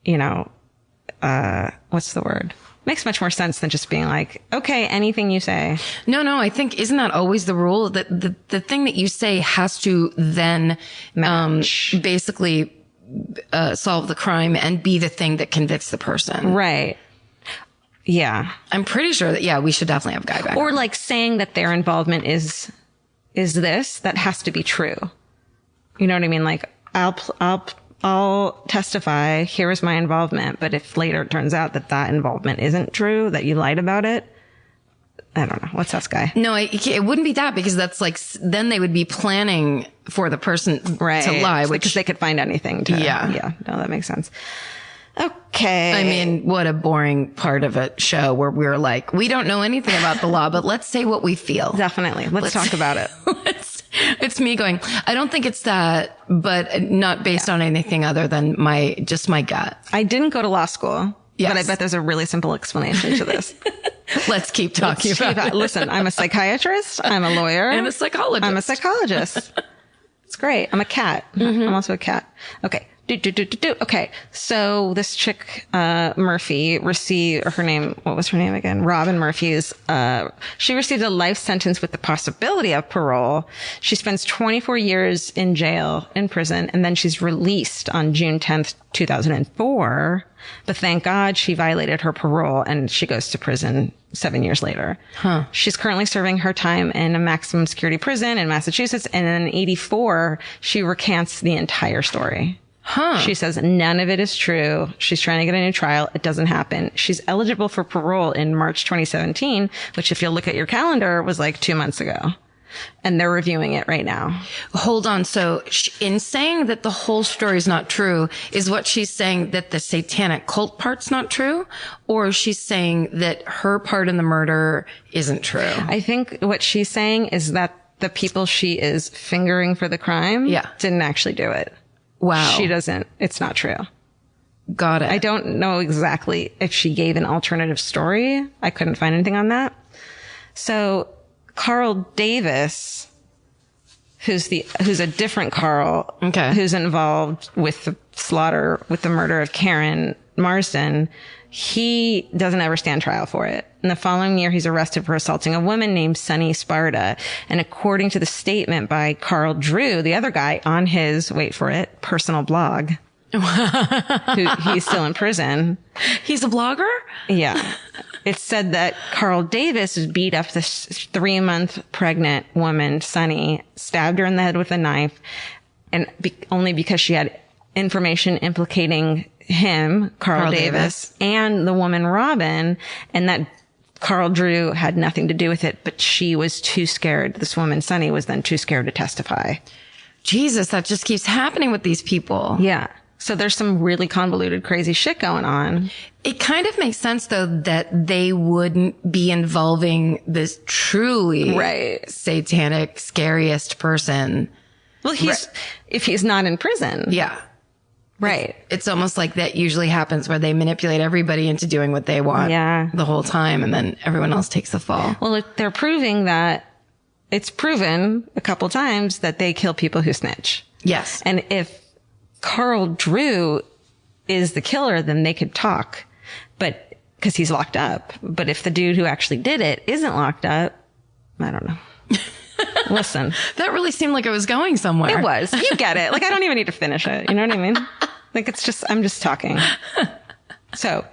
what's the word? Makes much more sense than just being like, okay, anything you say. No, I think, isn't that always the rule? That the thing that you say has to then, basically, solve the crime and be the thing that convicts the person. Right. Yeah. I'm pretty sure that, we should definitely have Guy back. Or like saying that their involvement is this, that has to be true. You know what I mean? Like, I'll testify, here is my involvement. But if later it turns out that involvement isn't true, that you lied about it, I don't know. Let's ask Guy. No, it wouldn't be that, because that's like, then they would be planning for the person to lie, because they could find anything to. Yeah. No, that makes sense. Okay. I mean, what a boring part of a show where we're like, we don't know anything about the law, but let's say what we feel. Definitely. Let's talk about it. It's me going, I don't think it's that, but not based on anything other than my gut. I didn't go to law school, yes. But I bet there's a really simple explanation to this. Let's keep talking about it. Listen, I'm a psychiatrist. I'm a lawyer. And a psychologist. I'm a psychologist. It's great. I'm a cat. Mm-hmm. I'm also a cat. Okay. Okay. So this chick, Murphy what was her name again? Robin Murphy's, she received a life sentence with the possibility of parole. She spends 24 years in prison, and then she's released on June 10th, 2004. But thank God she violated her parole and she goes to prison 7 years later. Huh. She's currently serving her time in a maximum security prison in Massachusetts. And in 1984, she recants the entire story. Huh. She says none of it is true. She's trying to get a new trial. It doesn't happen. She's eligible for parole in March 2017, which if you'll look at your calendar was like 2 months ago. And they're reviewing it right now. Hold on. So in saying that the whole story is not true, is what she's saying that the satanic cult part's not true? Or she's saying that her part in the murder isn't true? I think what she's saying is that the people she is fingering for the crime didn't actually do it. Wow. She doesn't. It's not true. Got it. I don't know exactly if she gave an alternative story. I couldn't find anything on that. So Carl Davis, who's a different Carl, who's involved with the murder of Karen Marsden, he doesn't ever stand trial for it. In the following year, he's arrested for assaulting a woman named Sunny Sparta. And according to the statement by Carl Drew, the other guy on his, wait for it, personal blog, he's still in prison. He's a blogger? Yeah. It said that Carl Davis beat up this 3-month pregnant woman, Sunny, stabbed her in the head with a knife, and only because she had information implicating him, Carl Davis, and the woman Robin, and that Carl Drew had nothing to do with it, but she was too scared. This woman, Sunny, was then too scared to testify. Jesus, that just keeps happening with these people. Yeah. So there's some really convoluted, crazy shit going on. It kind of makes sense, though, that they wouldn't be involving this truly satanic, scariest person. Well, if he's not in prison. Yeah. Right. It's almost like that usually happens where they manipulate everybody into doing what they want the whole time, and then everyone else takes the fall. Well, they're proving that it's proven a couple times that they kill people who snitch. Yes. And if Carl Drew is the killer, then they could talk, but because he's locked up. But if the dude who actually did it isn't locked up, I don't know. Listen, that really seemed like it was going somewhere. It was. You get it. Like, I don't even need to finish it. You know what I mean? Like, I'm just talking. So,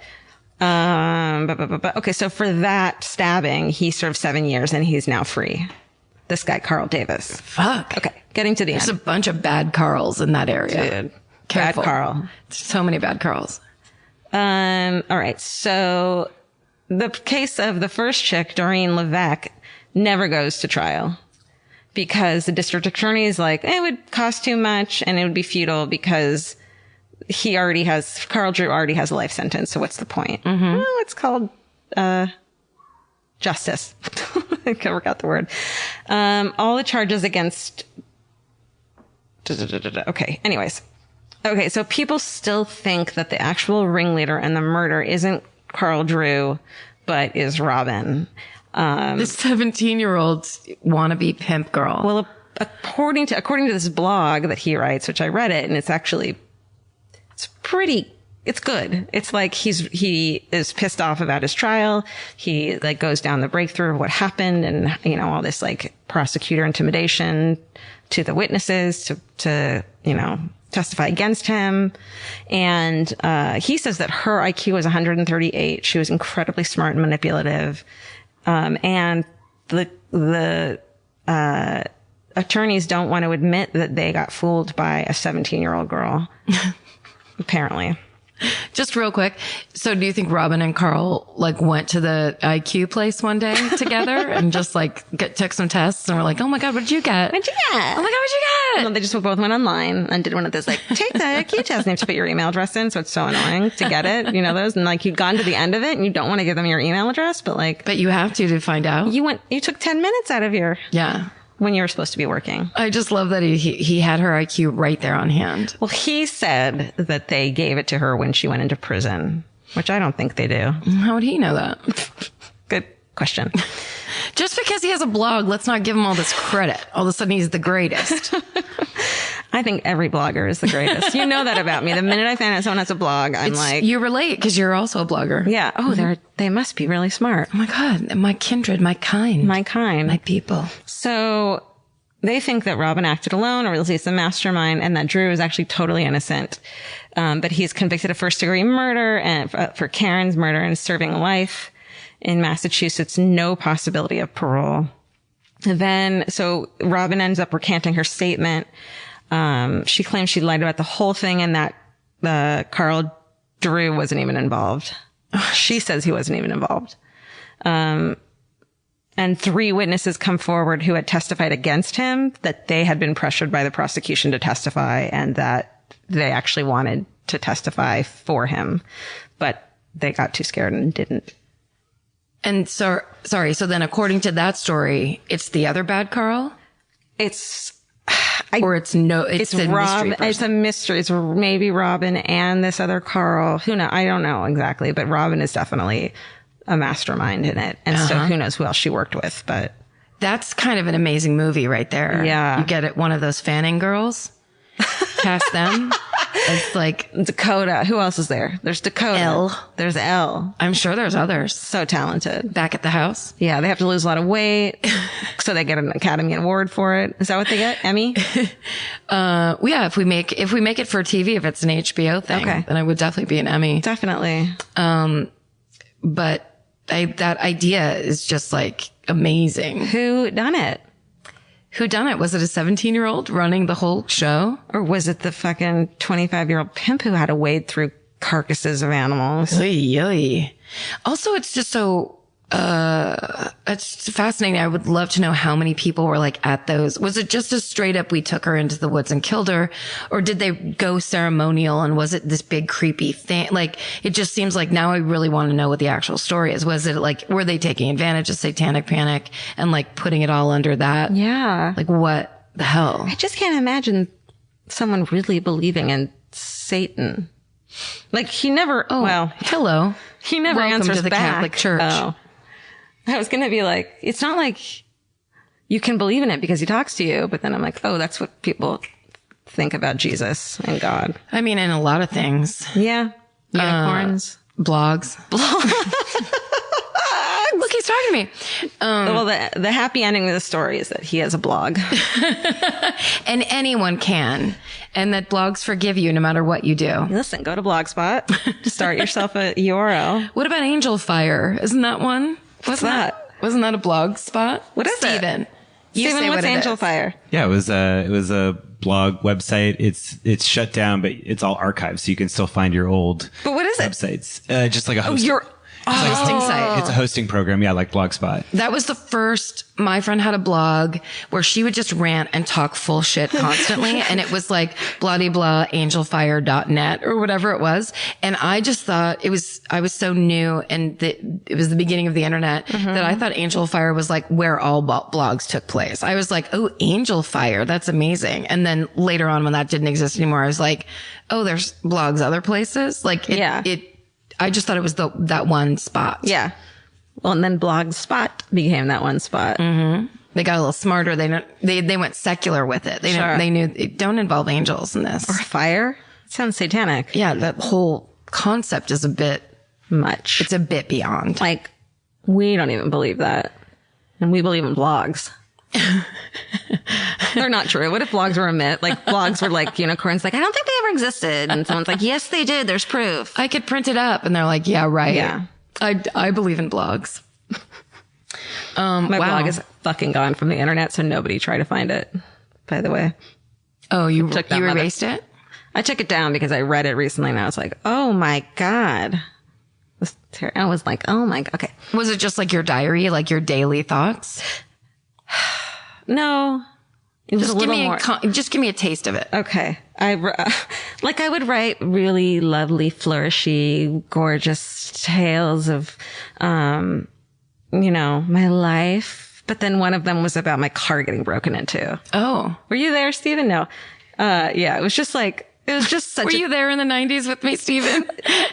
okay. So for that stabbing, he served 7 years and he's now free. This guy, Carl Davis. Fuck. Okay. Getting to the end. There's a bunch of bad Carls in that area. Dude. Careful. Bad Carl. So many bad Carls. All right. So the case of the first chick, Doreen Levesque, never goes to trial because the district attorney is like, it would cost too much and it would be futile because Carl Drew already has a life sentence. So what's the point? Mm-hmm. Well, it's called, justice. I forgot the word. All the charges against, okay. Anyways. Okay. So people still think that the actual ringleader and the murder isn't Carl Drew, but is Robin. The 17-year-old wannabe pimp girl. Well, according to this blog that he writes, which I read it, and it's good. It's like he is pissed off about his trial. He like goes down the breakthrough of what happened and, you know, all this like prosecutor intimidation to the witnesses to, you know, testify against him. And, he says that her IQ was 138. She was incredibly smart and manipulative. And the attorneys don't want to admit that they got fooled by a 17-year-old girl, apparently. Just real quick. So do you think Robin and Carl like went to the IQ place one day together and just like took some tests and were like, oh my God, what did you get? What'd you get? Oh my God, what'd you get? No, they just both went online and did one of those like, take the IQ test, and you have to put your email address in. So it's so annoying to get it. You know, those, and like you'd gone to the end of it and you don't want to give them your email address, but you have to find out. You took 10 minutes out of when you were supposed to be working. I just love that he had her IQ right there on hand. Well, he said that they gave it to her when she went into prison, which I don't think they do. How would he know that? Good question. Just because he has a blog, let's not give him all this credit. All of a sudden he's the greatest. I think every blogger is the greatest. You know that about me. The minute I find out someone has a blog, I'm like... You relate because you're also a blogger. Yeah. Oh, they must be really smart. Oh my God. My kindred, my kind. My kind. My people. So they think that Robin acted alone, or at least the mastermind, and that Drew is actually totally innocent. But he's convicted of first-degree murder and for Karen's murder and serving life in Massachusetts. No possibility of parole. Then, so Robin ends up recanting her statement. She claims she lied about the whole thing and that Carl Drew wasn't even involved. She says he wasn't even involved. And 3 witnesses come forward who had testified against him, that they had been pressured by the prosecution to testify and that they actually wanted to testify for him, but they got too scared and didn't. And so, sorry. So then according to that story, it's the other bad Carl? It's a mystery. It's a mystery. It's maybe Robin and this other Carl. Who knows? I don't know exactly, but Robin is definitely a mastermind in it. And so who knows who else she worked with, but. That's kind of an amazing movie right there. Yeah. You get it. One of those Fanning girls. Cast them. It's like Dakota. Who else is there? There's Dakota. Elle. There's Elle. I'm sure there's others. So talented. Back at the house. Yeah, they have to lose a lot of weight, so they get an Academy Award for it. Is that what they get? Emmy? Yeah. If we make it for TV, if it's an HBO thing, then I would definitely be an Emmy. Definitely. But that idea is just like amazing. Who done it? Who done it? Was it a 17-year-old running the whole show? Or was it the fucking 25-year-old pimp who had to wade through carcasses of animals? Oy, oy. Also, it's just so It's fascinating. I would love to know how many people were like at those. Was it just a straight up, we took her into the woods and killed her? Or did they go ceremonial, and was it this big creepy thing? Like, it just seems like now I really want to know what the actual story is. Was it like, were they taking advantage of satanic panic and like putting it all under that? Yeah. Like, what the hell? I just can't imagine someone really believing in Satan. Like, he never, hello. he never Welcome answers to the back. Catholic Church. Oh. I was going to be like, it's not like you can believe in it because he talks to you, but then I'm like, oh, that's what people think about Jesus and God. I mean, in a lot of things. Yeah. Unicorns. Blogs. Look, he's talking to me. Well, the happy ending of the story is that he has a blog. And anyone can. And that blogs forgive you no matter what you do. Listen, go to Blogspot, start yourself a URL. What about Angel Fire? Isn't that one? Wasn't that a blog spot? What is it? Steven, Steven, what's Angel Fire? Yeah, it was a blog website. It's shut down, but it's all archived, so you can still find your old But what is it? websites. Just like a host. hosting site. It's a hosting program. Yeah, like Blogspot. That was the first. My friend had a blog where she would just rant and talk full shit constantly. And it was like blah, blah, blah, angelfire.net or whatever it was. And I just thought I was so new, and it was the beginning of the internet, that I thought Angel Fire was like where all blogs took place. I was like, oh, Angel Fire. That's amazing. And then later on, when that didn't exist anymore, I was like, oh, there's blogs other places. Like I just thought it was that one spot. Yeah. Well, and then Blogspot became that one spot. Mm-hmm. They got a little smarter. They went secular with it. They knew don't involve angels in this. Or fire. It sounds satanic. Yeah, that whole concept is a bit much. It's a bit beyond. Like, we don't even believe that. And we believe in blogs. They're not true. What if blogs were a myth? Like, blogs were like unicorns. Like, I don't think they ever existed. And someone's like, yes, they did. There's proof. I could print it up. And they're like, yeah, right. Yeah. I believe in blogs. My blog is fucking gone from the internet, so nobody try to find it, by the way. Oh, you erased it? I took it down because I read it recently, and I was like, oh my God. I was like, oh my God. Okay. Was it just like your diary, like your daily thoughts? No. It was just a little more. Just give me a taste of it. Okay. I would write really lovely, flourishy, gorgeous tales of, my life. But then one of them was about my car getting broken into. Oh. Were you there, Stephen? No. Yeah, it was just such Were you there in the 90s with me, Stephen?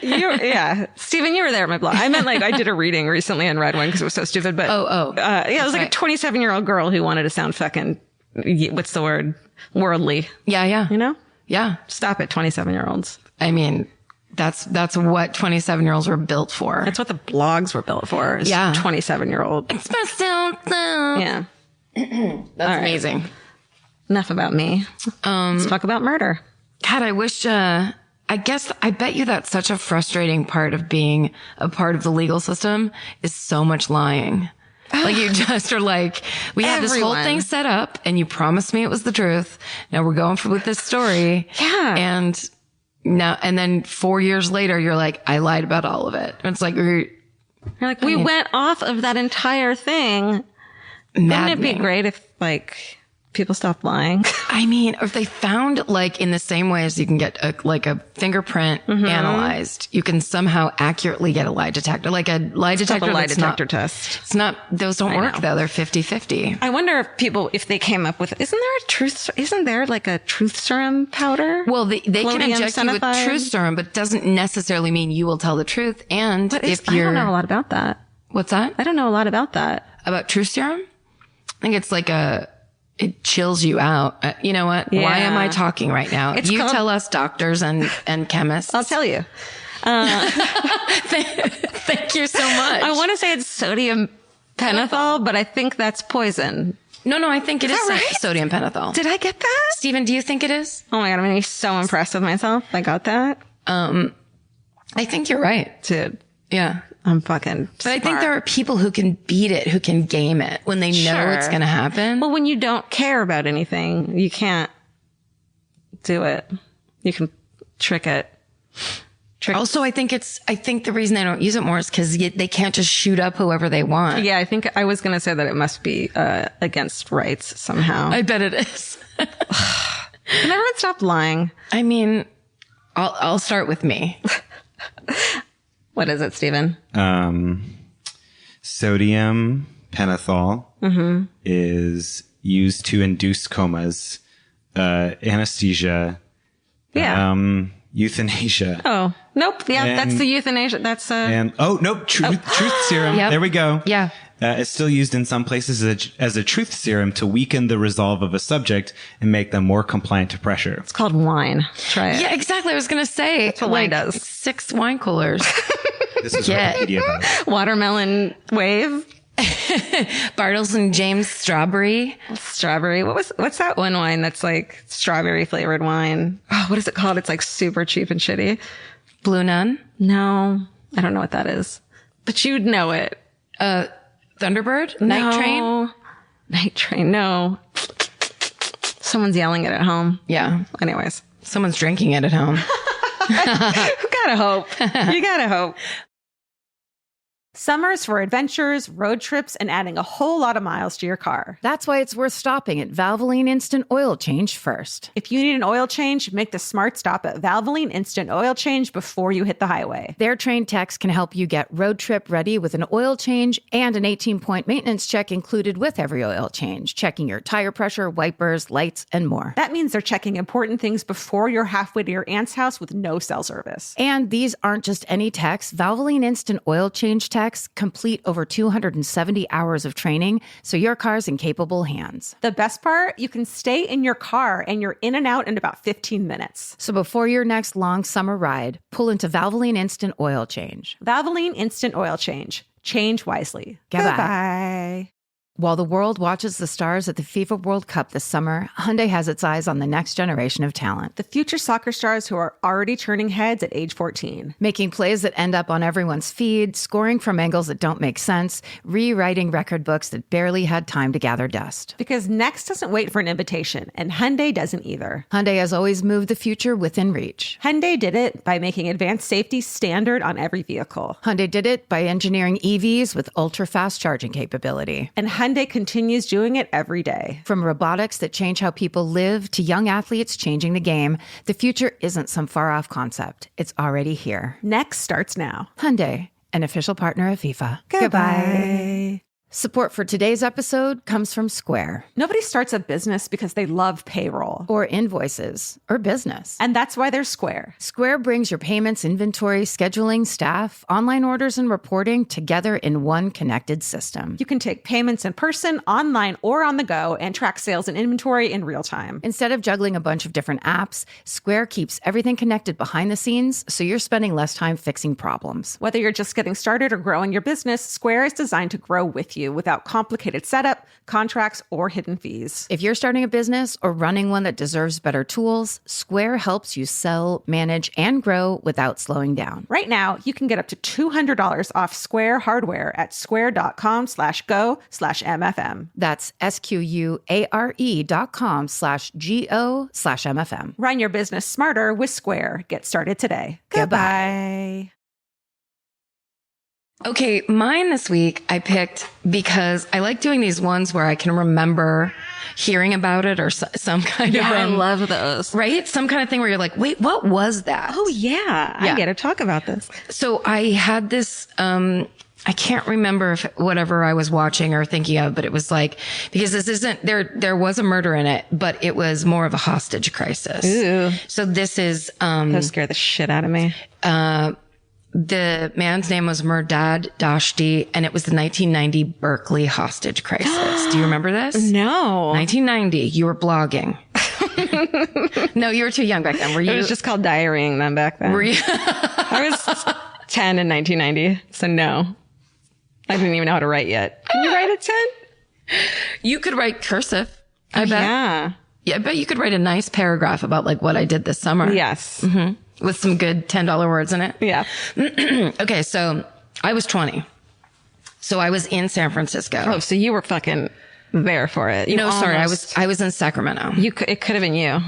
Yeah. Stephen, you were there at my blog. I meant like I did a reading recently and read one because it was so stupid. But yeah, it was like a 27-year-old girl who wanted to sound fucking, what's the word? Worldly. Yeah. You know? Yeah. Stop it, 27-year-olds. I mean, that's what 27-year-olds were built for. That's what the blogs were built for. Is 27-year-old. Express Yeah. That's amazing. Enough about me. Let's talk about murder. God, I wish, I bet you that's such a frustrating part of being a part of the legal system is so much lying. Like, you just are like, we have this whole thing set up and you promised me it was the truth. Now we're going with this story. Yeah. And then 4 years later, you're like, I lied about all of it. And it's like, we went off of that entire thing. Wouldn't it be great if like people stopped lying? I mean, if they found, like, in the same way as you can get a fingerprint analyzed, you can somehow accurately get a lie detector. Like a lie detector. A lie detector test. It's not, those don't work though. They're 50-50. I wonder if they came up with, isn't there like a truth serum powder? Well, they can inject you with truth serum, but it doesn't necessarily mean you will tell the truth. And I don't know a lot about that. What's that? I don't know a lot about that. About truth serum? I think it's like it chills you out. You know what? Yeah. Why am I talking right now? Tell us, doctors and chemists. I'll tell you. Thank you so much. I want to say it's sodium pentothal, but I think that's poison. No, I think it is right? Sodium pentothal. Did I get that? Stephen, do you think it is? Oh my God, I'm going to be so impressed with myself. I got that. I think you're right. Dude. Yeah. I'm fucking smart. But I think there are people who can beat it, who can game it when they know it's going to happen. Well, when you don't care about anything, you can't do it. You can trick it. Also, I think the reason they don't use it more is because they can't just shoot up whoever they want. Yeah, I think I was going to say that it must be against rights somehow. I bet it is. Can everyone stop lying? I mean, I'll start with me. What is it, Stephen? Sodium pentothal is used to induce comas, anesthesia, euthanasia. Oh, nope. Yeah, that's the euthanasia. That's Truth serum. Yep. There we go. Yeah. It's still used in some places as a truth serum to weaken the resolve of a subject and make them more compliant to pressure. It's called wine. Try it. Yeah, exactly. I was going to say, That's what wine does. 6 wine coolers. This is Wikipedia about it. Watermelon wave. Bartles and James strawberry. Strawberry. What's that one wine that's like strawberry flavored wine? Oh, what is it called? It's like super cheap and shitty. Blue Nun. No, I don't know what that is, but you'd know it. Thunderbird. Night Train. Night Train. No. Someone's yelling it at home. Yeah. Anyways. Someone's drinking it at home. You gotta hope. You gotta hope. Summer's for adventures, road trips, and adding a whole lot of miles to your car. That's why it's worth stopping at Valvoline Instant Oil Change first. If you need an oil change, make the smart stop at Valvoline Instant Oil Change before you hit the highway. Their trained techs can help you get road trip ready with an oil change and an 18-point maintenance check included with every oil change, checking your tire pressure, wipers, lights, and more. That means they're checking important things before you're halfway to your aunt's house with no cell service. And these aren't just any techs. Valvoline Instant Oil Change techs complete over 270 hours of training, so your car's in capable hands. The best part, you can stay in your car and you're in and out in about 15 minutes. So before your next long summer ride, pull into Valvoline Instant Oil Change. Valvoline Instant Oil Change. Change wisely. Goodbye. Goodbye. While the world watches the stars at the FIFA World Cup this summer, Hyundai has its eyes on the next generation of talent. The future soccer stars who are already turning heads at age 14. Making plays that end up on everyone's feed, scoring from angles that don't make sense, rewriting record books that barely had time to gather dust. Because next doesn't wait for an invitation, and Hyundai doesn't either. Hyundai has always moved the future within reach. Hyundai did it by making advanced safety standard on every vehicle. Hyundai did it by engineering EVs with ultra-fast charging capability. And Hyundai continues doing it every day. From robotics that change how people live to young athletes changing the game, the future isn't some far-off concept. It's already here. Next starts now. Hyundai, an official partner of FIFA. Goodbye. Support for today's episode comes from Square. Nobody starts a business because they love payroll. Or invoices. Or business. And that's why they're Square. Square brings your payments, inventory, scheduling, staff, online orders, and reporting together in one connected system. You can take payments in person, online, or on the go, and track sales and inventory in real time. Instead of juggling a bunch of different apps, Square keeps everything connected behind the scenes, so you're spending less time fixing problems. Whether you're just getting started or growing your business, Square is designed to grow with you without complicated setup, contracts, or hidden fees. If you're starting a business or running one that deserves better tools, Square helps you sell, manage, and grow without slowing down. Right now, you can get up to $200 off Square hardware at square.com/go/MFM. That's SQUARE.com/GO/MFM. Run your business smarter with Square. Get started today. Goodbye. Okay, mine this week I picked because I like doing these ones where I can remember hearing about it or some kind of... I love those. Right? Some kind of thing where you're like, wait, what was that? Oh, yeah. I get to talk about this. So I had this... I can't remember if whatever I was watching or thinking of, but it was like, because this isn't, there was a murder in it, but it was more of a hostage crisis. Ooh. So this is, That scared the shit out of me. The man's name was Mehrdad Dashti, and it was the 1990 Berkley Hostage Crisis. Do you remember this? No. 1990. You were blogging. No, you were too young back then. Were you? It was just called diarying them back then. Were you? I was 10 in 1990, so no. I didn't even know how to write yet. Can you write at 10? You could write cursive. I bet. Yeah. Yeah, I bet you could write a nice paragraph about like what I did this summer. Yes. Mm-hmm. With some good $10 words in it. Yeah. Okay, so I was 20. So I was in San Francisco. Oh, so you were fucking there for it. Sorry, I was in Sacramento. It could have been you.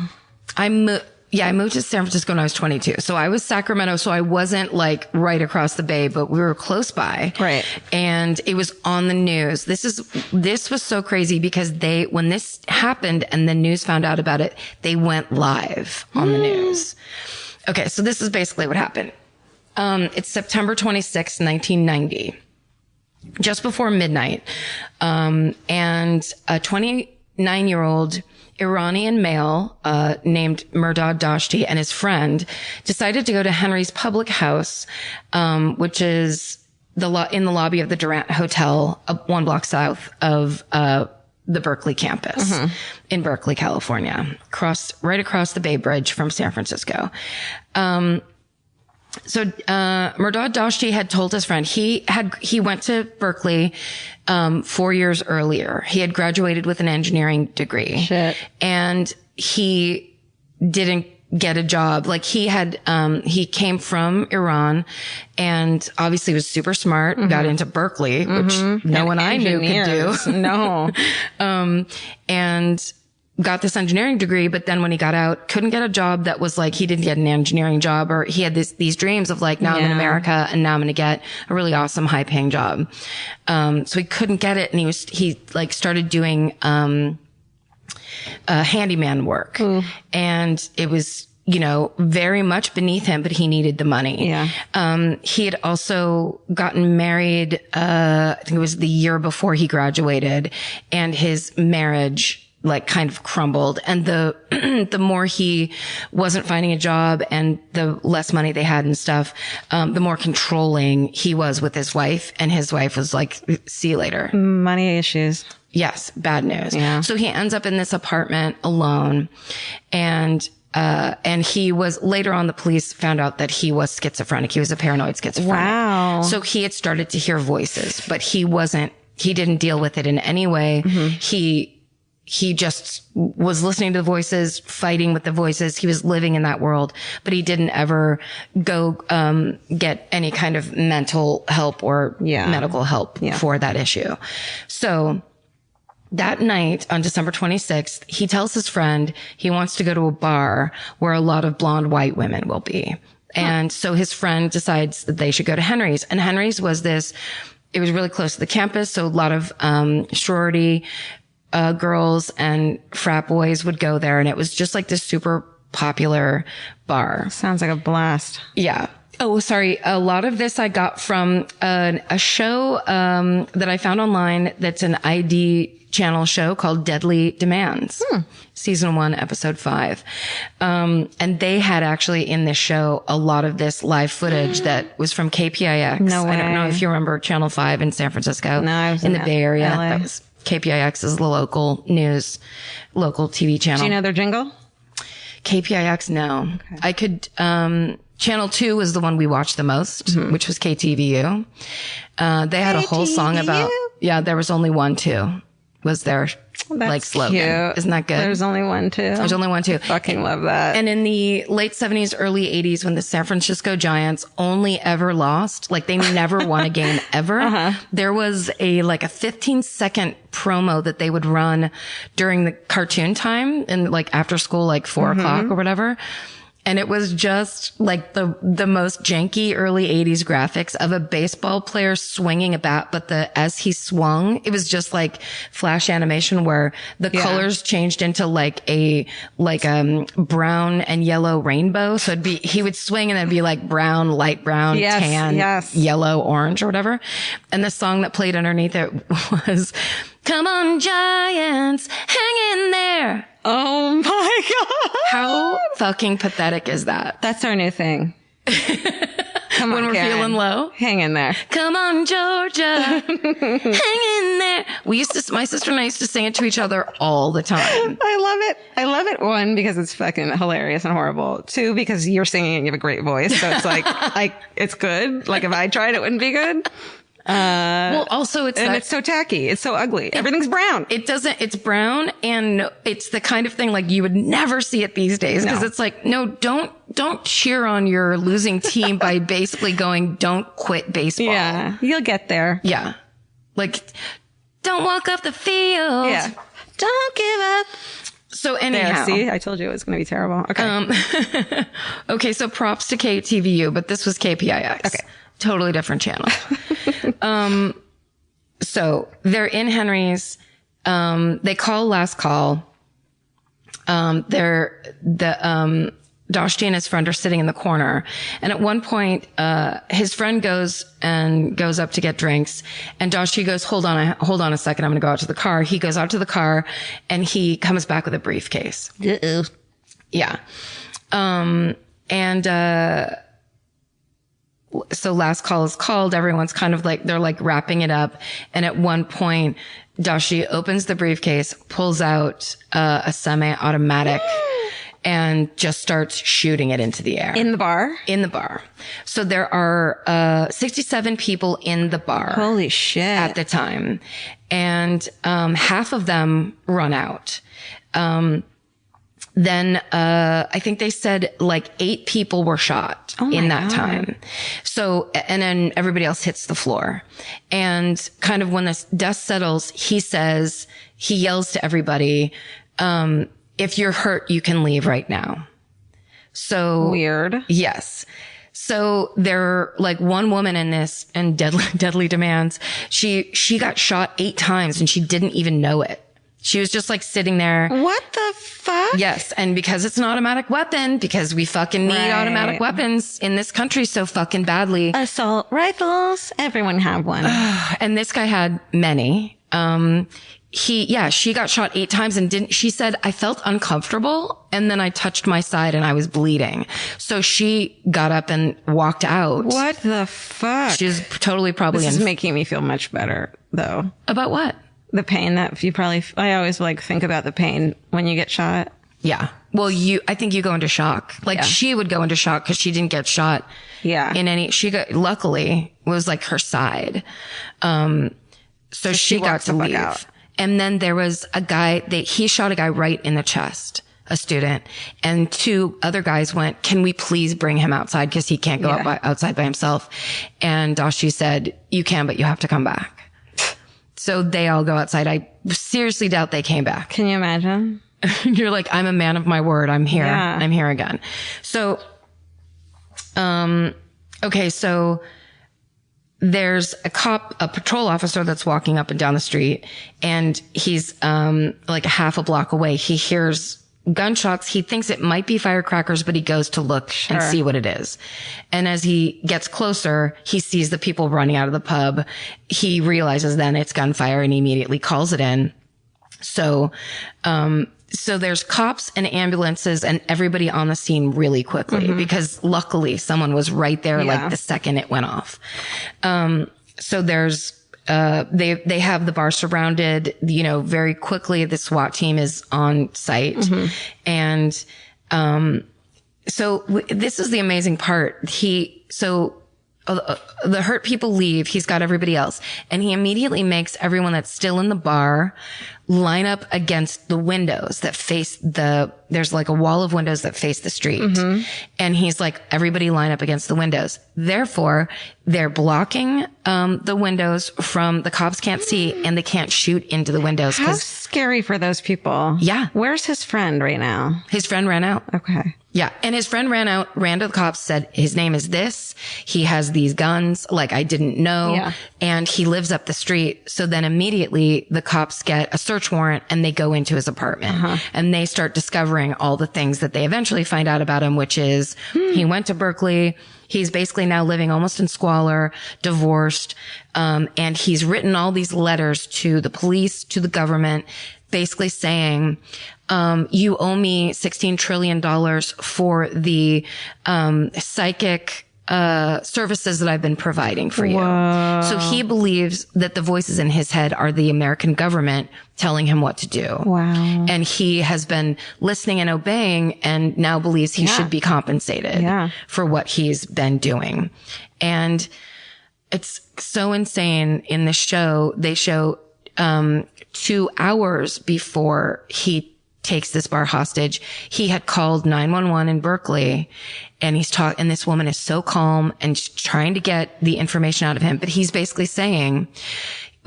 Yeah, I moved to San Francisco when I was 22. So I was Sacramento. So I wasn't like right across the bay, but we were close by. Right. And it was on the news. This was so crazy because when this happened and the news found out about it, they went live on the news. Okay. So this is basically what happened. It's September 26, 1990, just before midnight. And a 29-year-old Iranian male named Mehrdad Dashti and his friend decided to go to Henry's public house, which is in the lobby of the Durant Hotel, 1 block south of the Berkeley campus in Berkeley, California, right across the Bay Bridge from San Francisco. So Mehrdad Dashti had told his friend he went to Berkeley 4 years earlier. He had graduated with an engineering degree. Shit. And he didn't get a job. Like he came from Iran and obviously was super smart, got into Berkeley, which no one I knew could do. No. And got this engineering degree, but then when he got out, couldn't get a job that was like, he didn't get an engineering job, or he had these dreams of like, now I'm in America and now I'm going to get a really awesome high paying job. So he couldn't get it. And he started doing, handyman work. And it was, very much beneath him, but he needed the money. Yeah. He had also gotten married, I think it was the year before he graduated, and his marriage kind of crumbled. And the more he wasn't finding a job and the less money they had and stuff, the more controlling he was with his wife. And his wife was like, see you later. Money issues. Yes. Bad news. Yeah. So he ends up in this apartment alone. And he was later on, the police found out that he was schizophrenic. He was a paranoid schizophrenic. Wow. So he had started to hear voices, but he didn't deal with it in any way. He just was listening to the voices, fighting with the voices. He was living in that world, but he didn't ever go, get any kind of mental help or medical help for that issue. So that night on December 26th, he tells his friend he wants to go to a bar where a lot of blonde white women will be. And so his friend decides that they should go to Henry's. And Henry's was it was really close to the campus. So a lot of, sorority, girls and frat boys would go there. And it was just like this super popular bar. Sounds like a blast. Yeah. Oh, sorry. A lot of this I got from a show that I found online that's an ID channel show called Deadly Demands. Season 1, episode 5. And they had actually in this show a lot of this live footage that was from KPIX. No way. I don't know if you remember Channel 5 in San Francisco. No, I was in the Bay Area. LA. That was KPIX is the local news, local TV channel. Do you know their jingle? KPIX, no. Okay. I could, Channel 2 was the one we watched the most, which was KTVU. They had a whole song about, there was only one, too, was their slogan. Cute. Isn't that good? There's only one, too. There's only one, too. Fucking love that. And in the late 70s, early 80s, when the San Francisco Giants only ever lost, they never won a game ever, there was a 15-second promo that they would run during the cartoon time and after school, 4 o'clock or whatever. And it was just the most janky early 80s graphics of a baseball player swinging a bat, but as he swung, it was just flash animation where the colors changed into a brown and yellow rainbow. So he would swing and it'd be brown, light brown, tan, yellow, orange or whatever. And the song that played underneath it was, "Come on, Giants, hang in there." Oh my God. How fucking pathetic is that? That's our new thing. Come on, when we're Karen. feeling low. Hang in there. Come on, Georgia. Hang in there. My sister and I used to sing it to each other all the time. I love it. I love it. 1, because it's fucking hilarious and horrible. 2, because you're singing and you have a great voice. So it's it's good. If I tried, it wouldn't be good. Well, also it's so tacky. It's so ugly. Everything's brown. It's brown, and it's the kind of thing you would never see it these days. Cause it's no, don't cheer on your losing team by basically going, don't quit baseball. Yeah. You'll get there. Yeah. Don't walk off the field. Yeah. Don't give up. So anyhow. See, I told you it was going to be terrible. Okay. Okay. So props to KTVU, but this was KPIX. Okay. Totally different channel. So they're in Henry's. They call last call. Doshti and his friend are sitting in the corner. And at one point, his friend goes up to get drinks. And Doshti goes, hold on a second. I'm going to go out to the car. He goes out to the car and he comes back with a briefcase. Uh-oh. Yeah. So last call is called. Everyone's kind of like, they're like wrapping it up. And at one point, Doshti opens the briefcase, pulls out a semi-automatic and just starts shooting it into the air. In the bar? In the bar. So there are 67 people in the bar. Holy shit. At the time. And half of them run out. Then I think they said like 8 people were shot in that time. So, and then everybody else hits the floor. And kind of when the dust settles, he yells to everybody, if you're hurt, you can leave right now. So weird. Yes. So there, like one woman in this and deadly demands, she got shot 8 times and she didn't even know it. She was just like sitting there. What the fuck? Yes. And because it's an automatic weapon, because we fucking need automatic weapons in this country so fucking badly. Assault rifles. Everyone have one. And this guy had many. She got shot 8 times and she said, I felt uncomfortable and then I touched my side and I was bleeding. So she got up and walked out. What the fuck? She's totally probably This is making me feel much better though. About what? The pain that I always like think about the pain when you get shot. Yeah. Well, I think you go into shock. Like she would go into shock because she didn't get shot. Yeah. Luckily it was like her side. So she got to leave. Out. And then there was a guy he shot a guy right in the chest, a student, and 2 other guys went, can we please bring him outside? Cause he can't go outside by himself. And Doshti said, you can, but you have to come back. So they all go outside. I seriously doubt they came back. Can you imagine? You're like, I'm a man of my word. I'm here. Yeah. I'm here again. So, okay. So there's a patrol officer that's walking up and down the street and he's, like a half a block away. He hears gunshots. He thinks it might be firecrackers, but he goes to look and see what it is. And as he gets closer, he sees the people running out of the pub. He realizes then it's gunfire and he immediately calls it in. So there's cops and ambulances and everybody on the scene really quickly because luckily someone was right there like the second it went off. So there's they have the bar surrounded, very quickly. The SWAT team is on site. And, so this is the amazing part. The hurt people leave. He's got everybody else and he immediately makes everyone that's still in the bar line up against the windows that face there's like a wall of windows that face the street. And he's like, everybody line up against the windows. Therefore, they're blocking, the windows from the cops can't see and they can't shoot into the windows. How scary for those people. Yeah. Where's his friend right now? His friend ran out. Okay. Yeah. And his friend ran to the cops, said his name is this. He has these guns. Like I didn't know. Yeah. And he lives up the street. So then immediately the cops get a search warrant and they go into his apartment and they start discovering all the things that they eventually find out about him, which is he went to Berkeley. He's basically now living almost in squalor, divorced. And he's written all these letters to the police, to the government, basically saying, you owe me $16 trillion for the, psychic, services that I've been providing for you. Whoa. So he believes that the voices in his head are the American government telling him what to do. Wow. And he has been listening and obeying and now believes he should be compensated for what he's been doing. And it's so insane. In the show, they show, 2 hours before he takes this bar hostage, he had called 911 in Berkeley and and this woman is so calm and trying to get the information out of him. But he's basically saying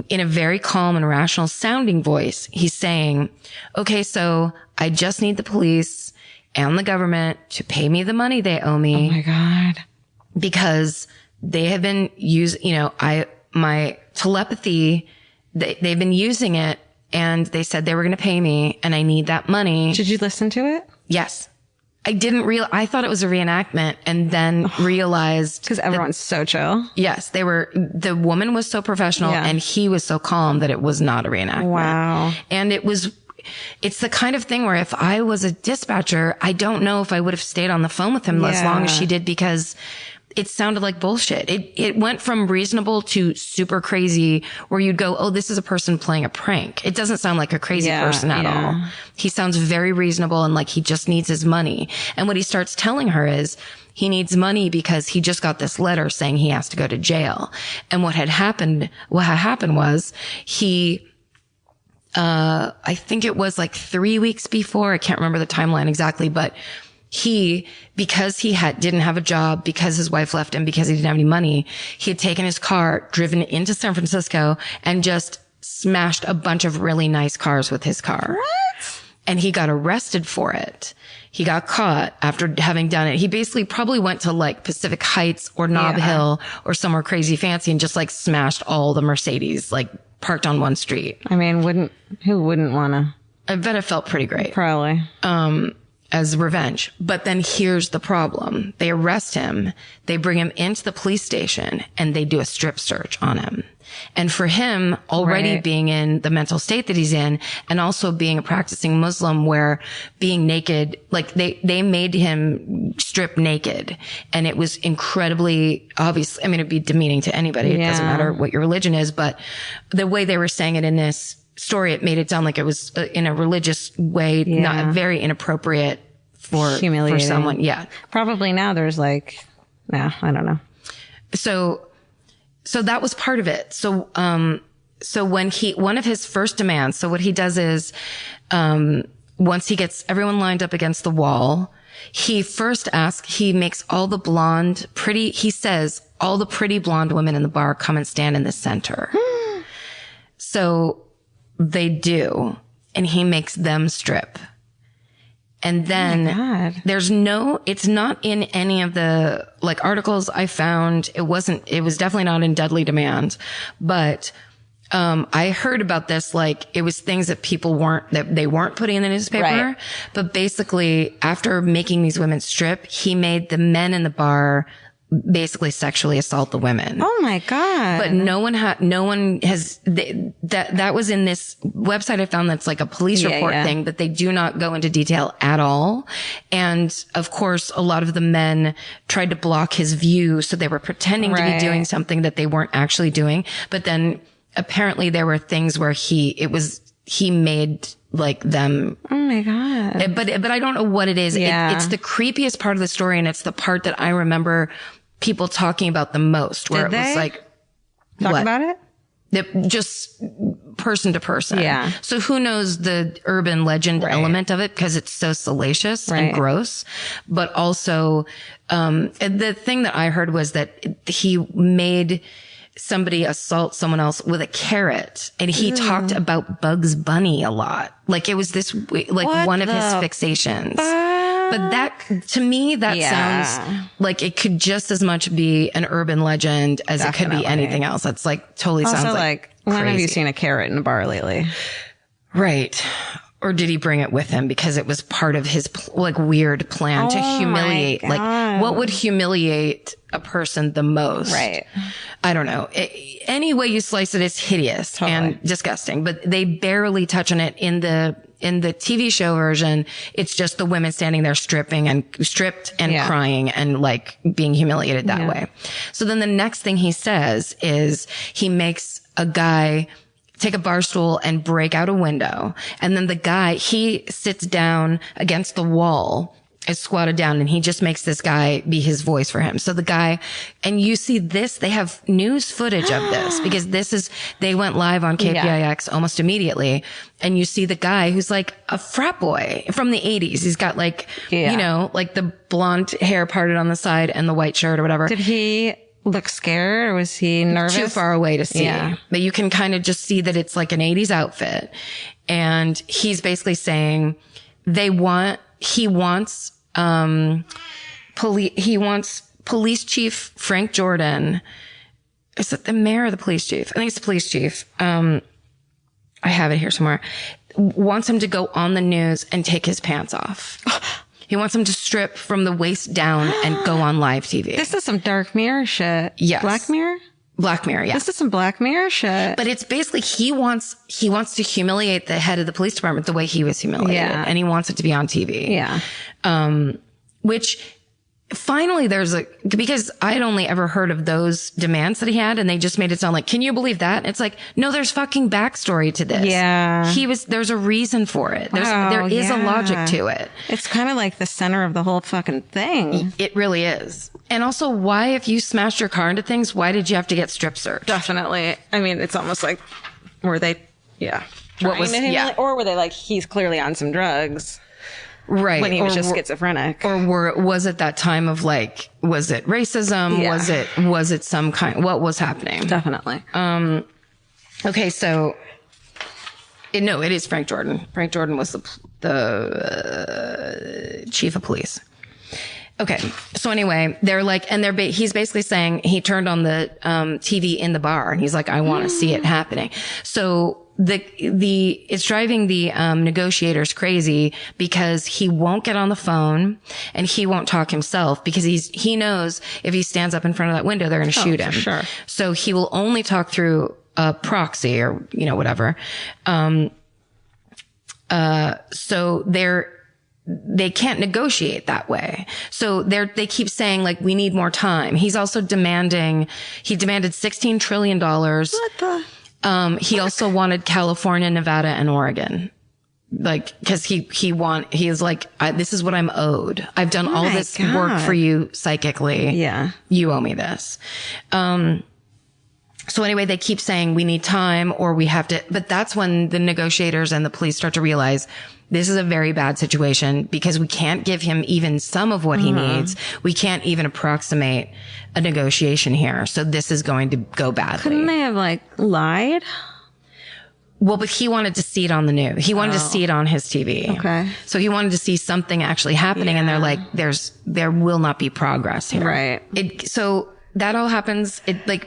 in a very calm and rational sounding voice, he's saying, okay, so I just need the police and the government to pay me the money they owe me. Oh my God. Because they have been my telepathy, they've been using it, and they said they were going to pay me, and I need that money. Did you listen to it? Yes. I thought it was a reenactment, and then realized. Because everyone's so chill. Yes. The woman was so professional and he was so calm that it was not a reenactment. Wow. And it's the kind of thing where if I was a dispatcher, I don't know if I would have stayed on the phone with him as long as she did, because it sounded like bullshit. It went from reasonable to super crazy, where you'd go, oh, this is a person playing a prank. It doesn't sound like a crazy person at all. He sounds very reasonable and like he just needs his money. And what he starts telling her is he needs money because he just got this letter saying he has to go to jail. And what had happened was I think it was like 3 weeks before, I can't remember the timeline exactly, but because he didn't have a job, because his wife left him, because he didn't have any money, he had taken his car, driven into San Francisco, and just smashed a bunch of really nice cars with his car. What? And he got arrested for it. He got caught after having done it. He basically probably went to like Pacific Heights or Nob Hill or somewhere crazy fancy and just like smashed all the Mercedes, like parked on one street. I mean, who wouldn't want to? I bet it felt pretty great. Probably. As revenge. But then here's the problem. They arrest him. They bring him into the police station and they do a strip search on him. And for him already being in the mental state that he's in, and also being a practicing Muslim where being naked, like they made him strip naked, and it was incredibly obvious. I mean, it'd be demeaning to anybody. It doesn't matter what your religion is, but the way they were saying it in this story, it made it sound like it was in a religious way, not very inappropriate for someone. Yeah. Probably now there's like, I don't know. So that was part of it. So when one of his first demands, so what he does is, once he gets everyone lined up against the wall, he makes all the pretty blonde women in the bar come and stand in the center. So they do, and he makes them strip. And then it's not in any of the like articles I found. It was definitely not in Deadly Demand, but I heard about this, like it was things that they weren't putting in the newspaper. Right. But basically after making these women strip, he made the men in the bar basically sexually assault the women. Oh my God. But that was in this website I found that's like a police report thing, but they do not go into detail at all. And of course, a lot of the men tried to block his view. So they were pretending to be doing something that they weren't actually doing. But then apparently there were things where he made like them. Oh my God. But I don't know what it is. Yeah. It's the creepiest part of the story. And it's the part that I remember people talking about the most, where Did it was they like, talk about it? Just person to person. Yeah. So who knows the urban legend element of it, because it's so salacious and gross. But also, the thing that I heard was that he made somebody assault someone else with a carrot, and he talked about Bugs Bunny a lot. Like it was this, like one of his fixations. But that, to me, that sounds like it could just as much be an urban legend as it could be anything else. That's like totally also, sounds like crazy. When have you seen a carrot in a bar lately? Right. Or did he bring it with him because it was part of his like weird plan to humiliate? Like what would humiliate a person the most? Right. I don't know. Any way you slice it is hideous and disgusting, but they barely touch on it in the TV show version. It's just the women standing there stripped and crying and like being humiliated that way. So then the next thing he says is he makes a guy take a bar stool and break out a window. And then the guy, he sits down against the wall, is squatted down, and he just makes this guy be his voice for him. So the guy, and you see this, they have news footage of this because they went live on KPIX almost immediately. And you see the guy who's like a frat boy from the 80s. He's got like, you know, like the blonde hair parted on the side and the white shirt or whatever. Did he look scared, or was he nervous? Too far away to see. But you can kind of just see that it's like an 80s outfit. And he's basically saying, he wants police chief Frank Jordan. Is it the mayor or the police chief? I think it's the police chief. I have it here somewhere. Wants him to go on the news and take his pants off. He wants him to strip from the waist down and go on live TV. This is some Dark Mirror shit. Yes. Black Mirror? Black Mirror, yeah. This is some Black Mirror shit. But it's basically he wants to humiliate the head of the police department the way he was humiliated. Yeah. And he wants it to be on TV. Yeah. Which finally because I had only ever heard of those demands that he had, and they just made it sound like, can you believe that? It's like, no, there's fucking backstory to this. Yeah. There's a reason for it. There is a logic to it. It's kind of like the center of the whole fucking thing. It really is. And also, why, if you smashed your car into things, why did you have to get strip searched? Definitely. I mean, it's almost like, were they, What was, or were they like, he's clearly on some drugs. Right. When he was just schizophrenic. Or was it that time of like, was it racism? Yeah. Was it some kind, what was happening? Definitely. Okay. So it is Frank Jordan. Frank Jordan was the chief of police. Okay. So anyway, he's basically saying he turned on the TV in the bar and he's like, I want to see it happening. So it's driving the negotiators crazy because he won't get on the phone and he won't talk himself because he knows if he stands up in front of that window, they're going to shoot him. For sure. So he will only talk through a proxy or, whatever. So they can't negotiate that way. So they keep saying like, we need more time. He's also he demanded $16 trillion. What the? He also wanted California, Nevada, and Oregon. Like, cause he's like, this is what I'm owed. I've done all this work for you psychically. Yeah. You owe me this. So anyway, they keep saying we need time or we have to, but that's when the negotiators and the police start to realize this is a very bad situation because we can't give him even some of what he needs. We can't even approximate a negotiation here. So this is going to go badly. Couldn't they have like lied? Well, but he wanted to see it on the news. He wanted to see it on his TV. Okay. So he wanted to see something actually happening and they're like, there will not be progress here. Right. So that all happens,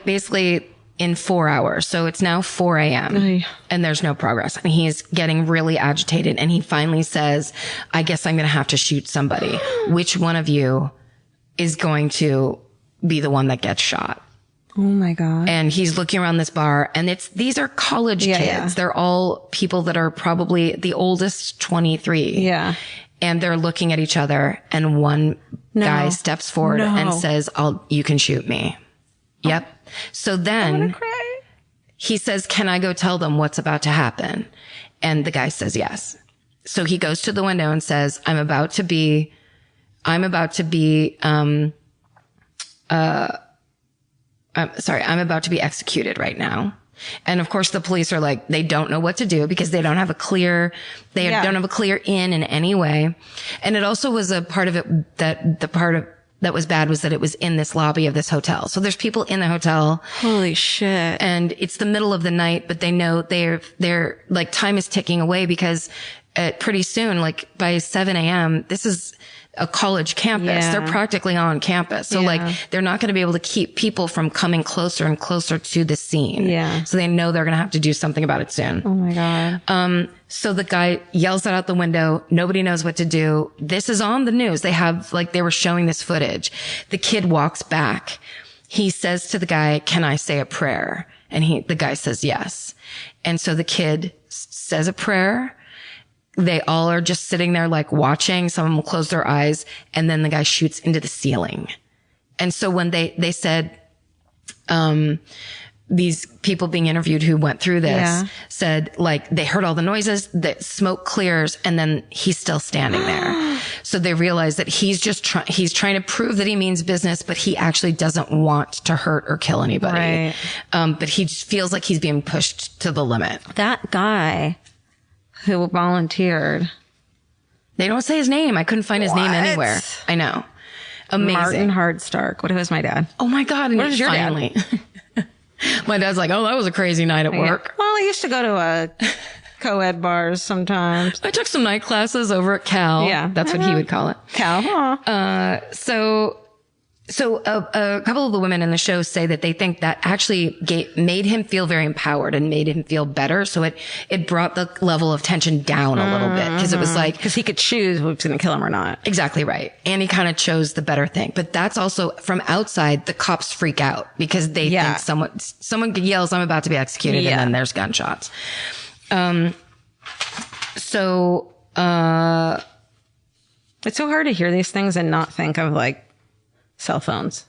basically in 4 hours. So it's now 4 a.m. and there's no progress. And he's getting really agitated. And he finally says, I guess I'm going to have to shoot somebody. Which one of you is going to be the one that gets shot? Oh my God. And he's looking around this bar and these are college kids. Yeah. They're all people that are probably the oldest 23. Yeah. And they're looking at each other and one guy steps forward and says, you can shoot me. Yep. So then he says, can I go tell them what's about to happen? And the guy says yes. So he goes to the window and says, I'm about to be executed right now. And of course the police are like, they don't know what to do because they don't have a clear in any way. And it also was a part of it that was bad was that it was in this lobby of this hotel. So there's people in the hotel. Holy shit. And it's the middle of the night, but they know they're like time is ticking away because pretty soon, like by 7 a.m., this is a college campus. Yeah. They're practically on campus. So like they're not going to be able to keep people from coming closer and closer to the scene. Yeah. So they know they're going to have to do something about it soon. Oh my God. So the guy yells that out the window. Nobody knows what to do. This is on the news. They were showing this footage. The kid walks back. He says to the guy, can I say a prayer? And the guy says yes. And so the kid says a prayer. They all are just sitting there like watching. Some of them will close their eyes and then the guy shoots into the ceiling. And so when they said, these people being interviewed who went through this said like they heard all the noises, the smoke clears, and then he's still standing there. So they realize that he's trying to prove that he means business, but he actually doesn't want to hurt or kill anybody. Right. But he just feels like he's being pushed to the limit. That guy who volunteered. They don't say his name. I couldn't find his name anywhere. I know. Amazing. Martin Hardstark. What was my dad? Oh my God. And What is your finally, dad? My dad's like, oh, that was a crazy night at work. Well, I used to go to a co-ed bars sometimes. I took some night classes over at Cal. Yeah. That's what he would call it. Cal. So a couple of the women in the show say that they think that actually made him feel very empowered and made him feel better. So it brought the level of tension down a little bit, because it was like, Because he could choose who's going to kill him or not. exactly right. And he kind of chose the better thing. But that's also from outside, the cops freak out because they think someone yells, "I'm about to be executed," and then there's gunshots. It's so hard to hear these things and not think of like cell phones.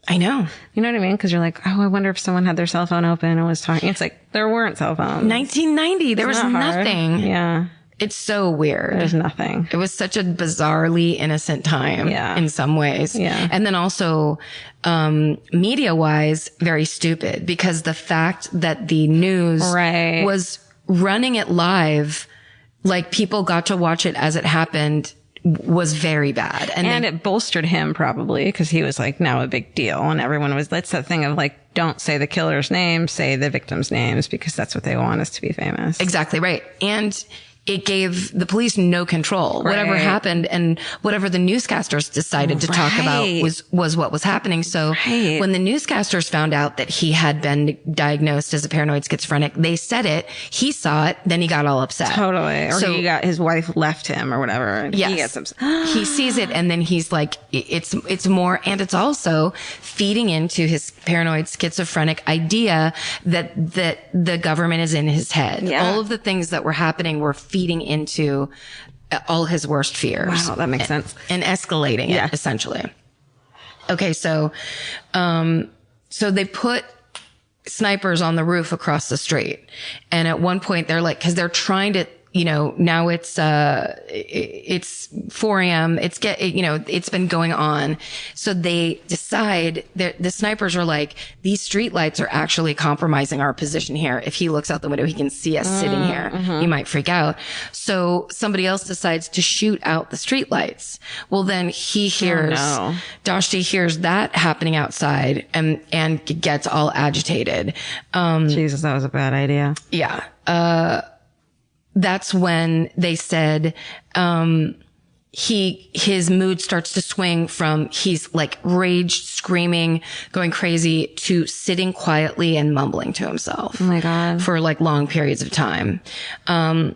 I know. You know what I mean? Because you're like, oh, I wonder if someone had their cell phone open and was talking. It's like, there weren't cell phones. 1990, there was Not hard. nothing. Yeah. It's so weird. There's nothing. It was such a bizarrely innocent time in some ways. Yeah. And then also, media wise, very stupid, because the fact that the news was running it live, like people got to watch it as it happened, was very bad. And it bolstered him probably, because he was like now a big deal, and everyone was, that's that thing of like, don't say the killer's name, say the victim's names, because that's what they want us to be famous. Exactly right. And it gave the police no control. Whatever happened and whatever the newscasters decided to talk about was what was happening. So when the newscasters found out that he had been diagnosed as a paranoid schizophrenic, they said it, he saw it, then he got all upset. Totally. Or so, he got, his wife left him or whatever. And yes. He gets upset. He sees it, and then he's like, it's more, and it's also feeding into his paranoid schizophrenic idea that the government is in his head. Yeah. All of the things that were happening were feeding into all his worst fears. Wow, that makes sense. And escalating it, essentially. Okay, so they put snipers on the roof across the street. And at one point they're like, cause they're trying to, now it's 4 a.m. It's been going on. So they decide the snipers are like, these street lights are actually compromising our position here. If he looks out the window, he can see us sitting here. He might freak out. So somebody else decides to shoot out the street lights. Well, then he hears, Doshti hears that happening outside and gets all agitated. Jesus, that was a bad idea. Yeah. That's when they said, his mood starts to swing from he's like rage, screaming, going crazy, to sitting quietly and mumbling to himself. Oh my God. For like long periods of time. At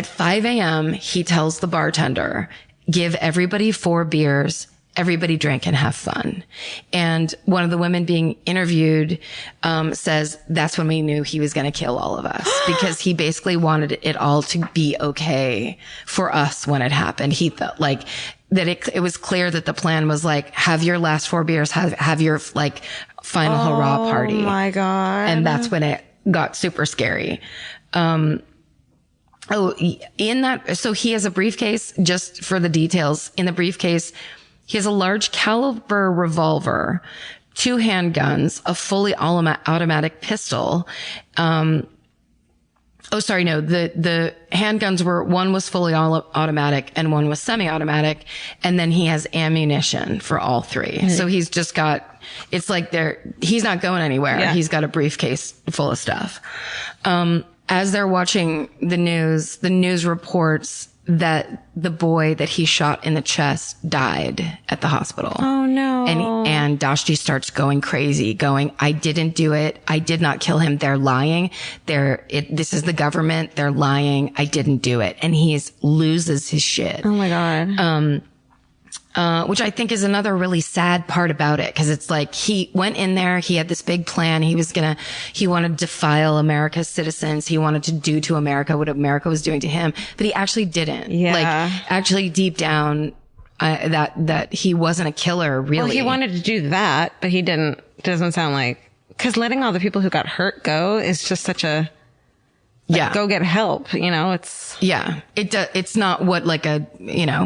5 a.m., he tells the bartender, give everybody 4 beers. Everybody drink and have fun. And one of the women being interviewed, says that's when we knew he was going to kill all of us, because he basically wanted it all to be okay for us when it happened. He felt like that it was clear that the plan was like, have your last 4 beers, have your like final hurrah party. Oh my God. And that's when it got super scary. So he has a briefcase, just for the details. In the briefcase, he has a large caliber revolver, 2 handguns, a fully automatic pistol. The handguns one was fully automatic and one was semi-automatic. And then he has ammunition for all 3. So he's just got, it's like he's not going anywhere. Yeah. He's got a briefcase full of stuff. As they're watching the news reports that the boy that he shot in the chest died at the hospital. Oh no. And Doshti starts going crazy, going, I didn't do it. I did not kill him. They're lying. This is the government. They're lying. I didn't do it. And he loses his shit. Oh my God. Which I think is another really sad part about it. Cause it's like he went in there, he had this big plan. He wanted to defile America's citizens. He wanted to do to America what America was doing to him, but he actually didn't. Yeah. Like actually deep down, that he wasn't a killer, really. Well, he wanted to do that, but he didn't. Doesn't sound like, cause letting all the people who got hurt go is just such a, go get help. It's not what like a,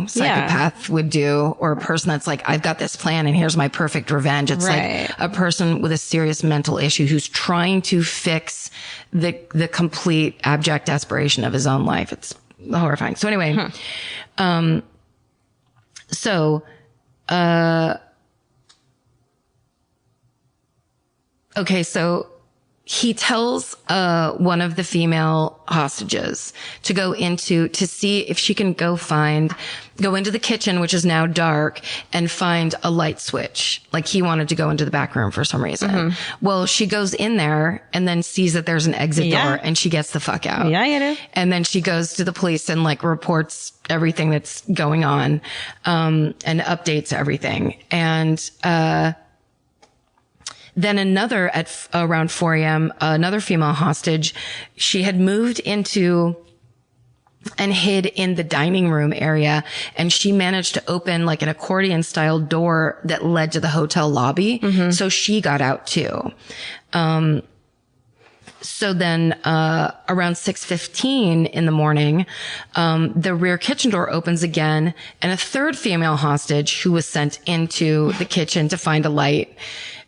psychopath would do, or a person that's like, I've got this plan and here's my perfect revenge. It's like a person with a serious mental issue who's trying to fix the complete abject desperation of his own life. It's horrifying. So anyway, he tells one of the female hostages to to see if she can go into the kitchen, which is now dark, and find a light switch. Like, he wanted to go into the back room for some reason. Well, she goes in there and then sees that there's an exit door, and she gets the fuck out. Yeah, you do. And then she goes to the police and like reports everything that's going on, and updates everything. And, then another at around 4 a.m., another female hostage, she had moved into and hid in the dining room area, and she managed to open like an accordion style door that led to the hotel lobby. So she got out too. So then, around 6:15 in the morning, the rear kitchen door opens again, and a third female hostage who was sent into the kitchen to find a light,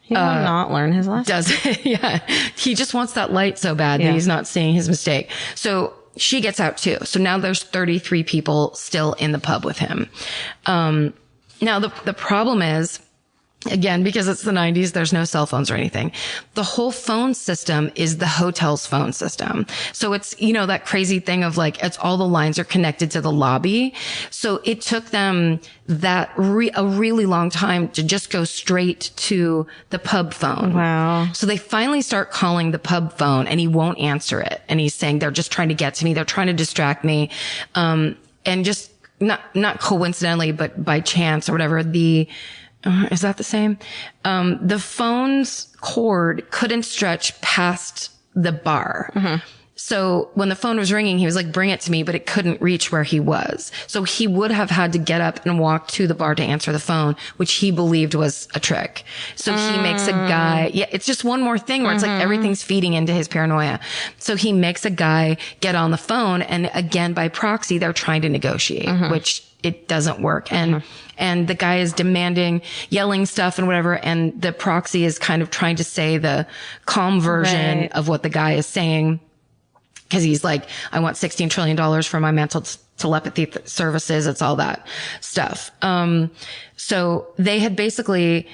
He will not learn his lesson. yeah. He just wants that light so bad that he's not seeing his mistake. So she gets out too. So now there's 33 people still in the pub with him. Now the problem is, again, because it's the 90s, there's no cell phones or anything. The whole phone system is the hotel's phone system. So it's, you know, that crazy thing of like, it's all the lines are connected to the lobby. So it took them a really long time to just go straight to the pub phone. Wow. So they finally start calling the pub phone, and he won't answer it. And he's saying, they're just trying to get to me. They're trying to distract me. And just not coincidentally, but by chance or whatever, is that the same? The phone's cord couldn't stretch past the bar. So when the phone was ringing, he was like, bring it to me, but it couldn't reach where he was. So he would have had to get up and walk to the bar to answer the phone, which he believed was a trick. So he makes a guy, it's just one more thing where it's like everything's feeding into his paranoia. So he makes a guy get on the phone, and again, by proxy, they're trying to negotiate, which it doesn't work. And the guy is demanding, yelling stuff and whatever. And the proxy is kind of trying to say the calm version of what the guy is saying. Cause he's like, I want $16 trillion for my mental telepathy services. It's all that stuff. So they had basically,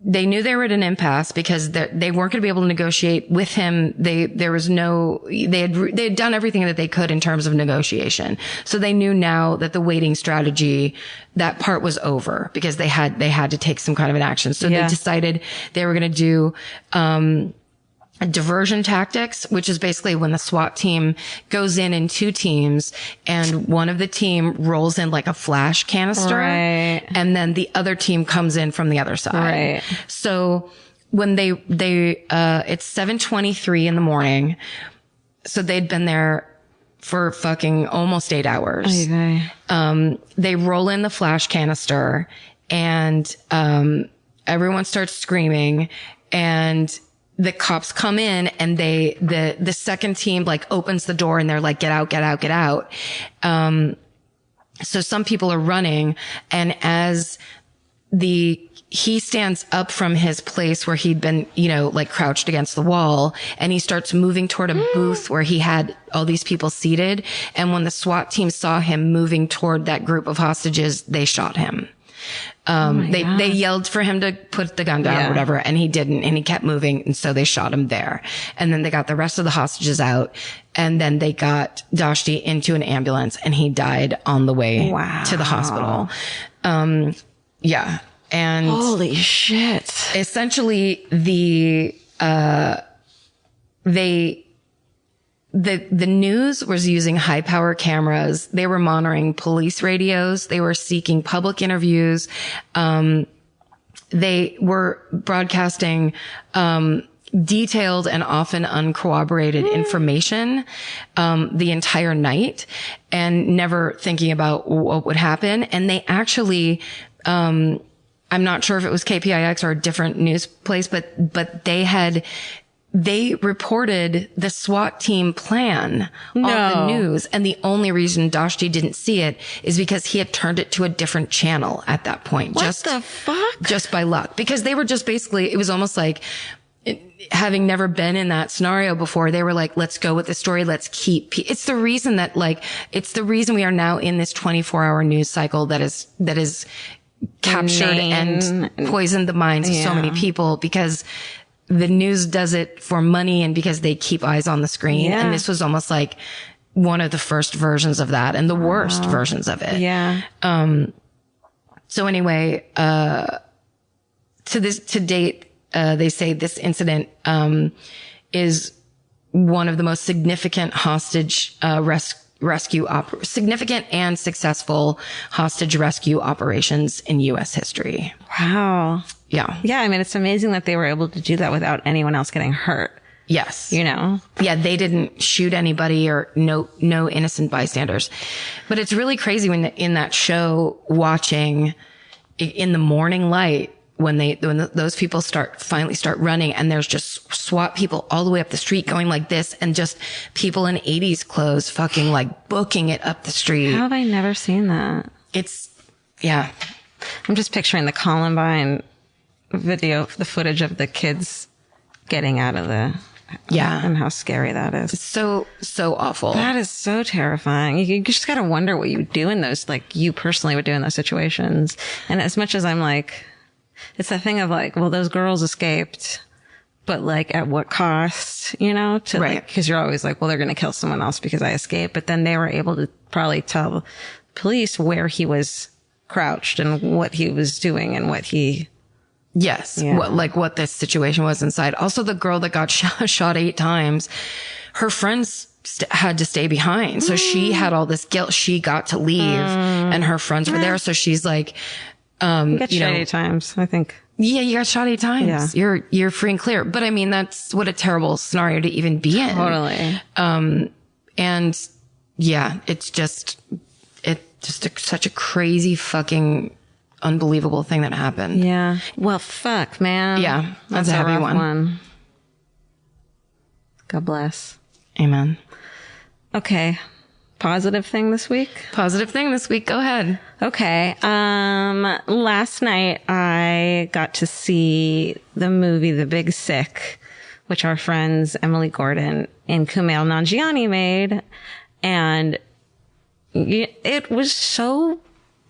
they knew they were at an impasse because they weren't going to be able to negotiate with him. They had done everything that they could in terms of negotiation. So they knew now that the waiting strategy, that part was over because they had to take some kind of an action. So they decided they were going to do, diversion tactics, which is basically when the SWAT team goes in 2 teams, and one of the team rolls in like a flash canister, and then the other team comes in from the other side. So when it's 7:23 in the morning, so they'd been there for fucking almost 8 hours. They roll in the flash canister, and everyone starts screaming, and the cops come in, and the second team like opens the door, and they're like, get out, get out, get out. So some people are running, and as he stands up from his place where he'd been, you know, like crouched against the wall, and he starts moving toward a booth where he had all these people seated. And when the SWAT team saw him moving toward that group of hostages, they shot him. They yelled for him to put the gun down or whatever, and he didn't, and he kept moving. And so they shot him there. And then they got the rest of the hostages out, and then they got Dashti into an ambulance, and he died on the way to the hospital. And holy shit. Essentially the news was using high power cameras. They were monitoring police radios. They were seeking public interviews. They were broadcasting, detailed and often uncorroborated information, the entire night, and never thinking about what would happen. And they actually, I'm not sure if it was KPIX or a different news place, but they reported the SWAT team plan on the news. And the only reason Dashti didn't see it is because he had turned it to a different channel at that point. What the fuck? Just by luck. Because they were just basically, it was almost like, having never been in that scenario before, they were like, let's go with the story. Let's keep, it's the reason we are now in this 24-hour news cycle that is captured and poisoned the minds of so many people, because the news does it for money and because they keep eyes on the screen. Yeah. And this was almost like one of the first versions of that and the worst versions of it. Yeah. So anyway, to date, they say this incident, is one of the most significant hostage, significant and successful hostage rescue operations in U.S. history. Wow. Yeah. Yeah. I mean, it's amazing that they were able to do that without anyone else getting hurt. Yes. You know? Yeah, they didn't shoot anybody or no innocent bystanders. But it's really crazy when in that show watching in the morning light when those people finally start running and there's just SWAT people all the way up the street going like this and just people in 80s clothes fucking like booking it up the street. How have I never seen that? Yeah. I'm just picturing the Columbine video, the footage of the kids getting out of the, and how scary that is. So awful. That is so terrifying. You just got to wonder what you do in those, like you personally would do in those situations. And as much as I'm like, it's that thing of like, well, those girls escaped, but like at what cost, you know, to right. like, cause you're always like, well, they're going to kill someone else because I escaped. But then they were able to probably tell police where he was crouched and what he was doing and what he, yes. Yeah. What this situation was inside. Also, the girl that got shot 8 times, her friends had to stay behind. So she had all this guilt. She got to leave and her friends were there. So she's like, you got shot 8 times, I think. Yeah, you got shot 8 times. Yeah. You're free and clear. But I mean, that's what a terrible scenario to even be in. Totally. And yeah, it's just such a crazy fucking unbelievable thing that happened. Yeah. Well, fuck, man. Yeah. That's a a heavy rough one. God bless. Amen. Okay. Positive thing this week? Positive thing this week. Go ahead. Okay. Last night I got to see the movie The Big Sick, which our friends Emily Gordon and Kumail Nanjiani made. And it was so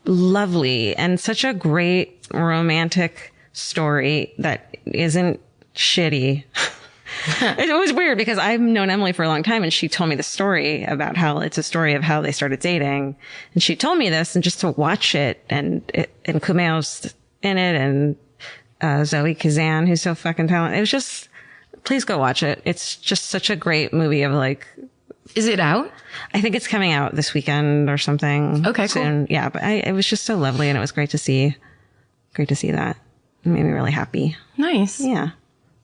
lovely and such a great romantic story that isn't shitty. It was weird because I've known Emily for a long time and she told me the story about how it's a story of how they started dating. And she told me this and just to watch it and Kumail's in it and Zoe Kazan, who's so fucking talented. It was just, please go watch it. It's just such a great movie of like, is it out? I think it's coming out this weekend or something. Okay, soon. Cool. Yeah, but it was just so lovely and it was great to see that. It made me really happy. Nice. Yeah.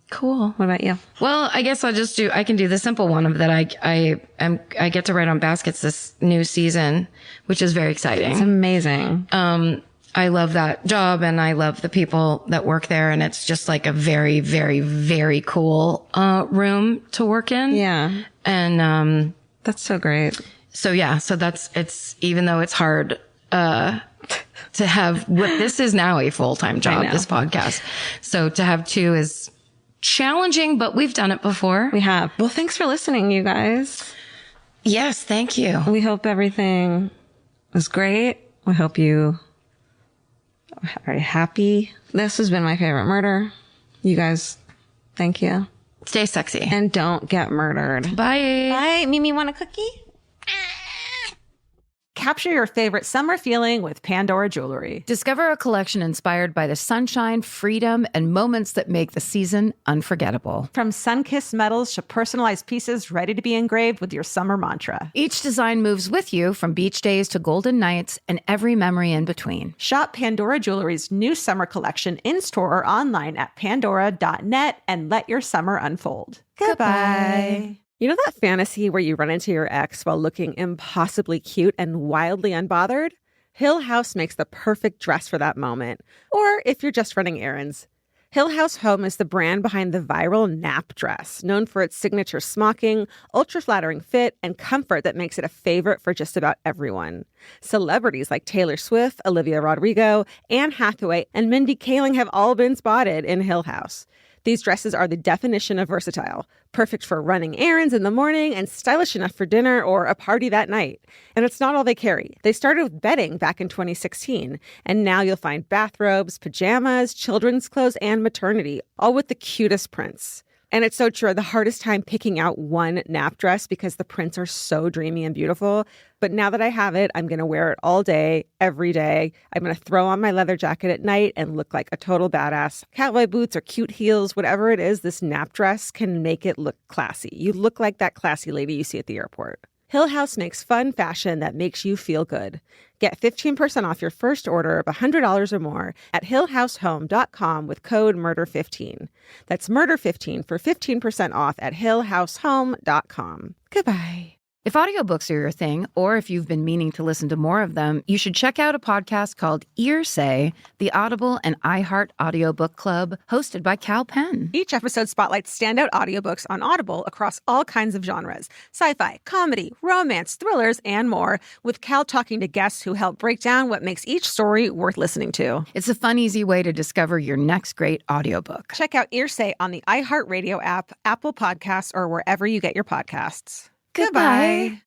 Cool. What about you? Well, I guess I can do the simple one of that. I get to write on baskets this new season, which is very exciting. It's amazing. I love that job and I love the people that work there. And it's just like a very, very, very cool, room to work in. Yeah. And, that's so great. So yeah, it's, even though it's hard, to have what this is now a full-time job, this podcast. So to have 2 is challenging, but we've done it before. We have. Well, thanks for listening, you guys. Yes. Thank you. We hope everything was great. We hope you are happy. This has been My Favorite Murder. You guys, thank you. Stay sexy. And don't get murdered. Bye. Bye. Mimi, want a cookie? Capture your favorite summer feeling with Pandora Jewelry. Discover a collection inspired by the sunshine, freedom, and moments that make the season unforgettable. From sun-kissed metals to personalized pieces ready to be engraved with your summer mantra. Each design moves with you from beach days to golden nights and every memory in between. Shop Pandora Jewelry's new summer collection in-store or online at pandora.net and let your summer unfold. Goodbye. You know that fantasy where you run into your ex while looking impossibly cute and wildly unbothered? Hill House makes the perfect dress for that moment. Or if you're just running errands. Hill House Home is the brand behind the viral nap dress, known for its signature smocking, ultra-flattering fit, and comfort that makes it a favorite for just about everyone. Celebrities like Taylor Swift, Olivia Rodrigo, Anne Hathaway, and Mindy Kaling have all been spotted in Hill House. These dresses are the definition of versatile, perfect for running errands in the morning and stylish enough for dinner or a party that night. And it's not all they carry. They started with bedding back in 2016, and now you'll find bathrobes, pajamas, children's clothes, and maternity, all with the cutest prints. And it's so true. The hardest time picking out one nap dress because the prints are so dreamy and beautiful. But now that I have it, I'm going to wear it all day, every day. I'm going to throw on my leather jacket at night and look like a total badass. Cowboy boots or cute heels, whatever it is, this nap dress can make it look classy. You look like that classy lady you see at the airport. Hill House makes fun fashion that makes you feel good. Get 15% off your first order of $100 or more at hillhousehome.com with code MURDER15. That's MURDER15 for 15% off at hillhousehome.com. Goodbye. If audiobooks are your thing, or if you've been meaning to listen to more of them, you should check out a podcast called Earsay, the Audible and iHeart Audiobook Club, hosted by Cal Penn. Each episode spotlights standout audiobooks on Audible across all kinds of genres: sci-fi, comedy, romance, thrillers, and more, with Cal talking to guests who help break down what makes each story worth listening to. It's a fun, easy way to discover your next great audiobook. Check out Earsay on the iHeartRadio app, Apple Podcasts, or wherever you get your podcasts. Goodbye.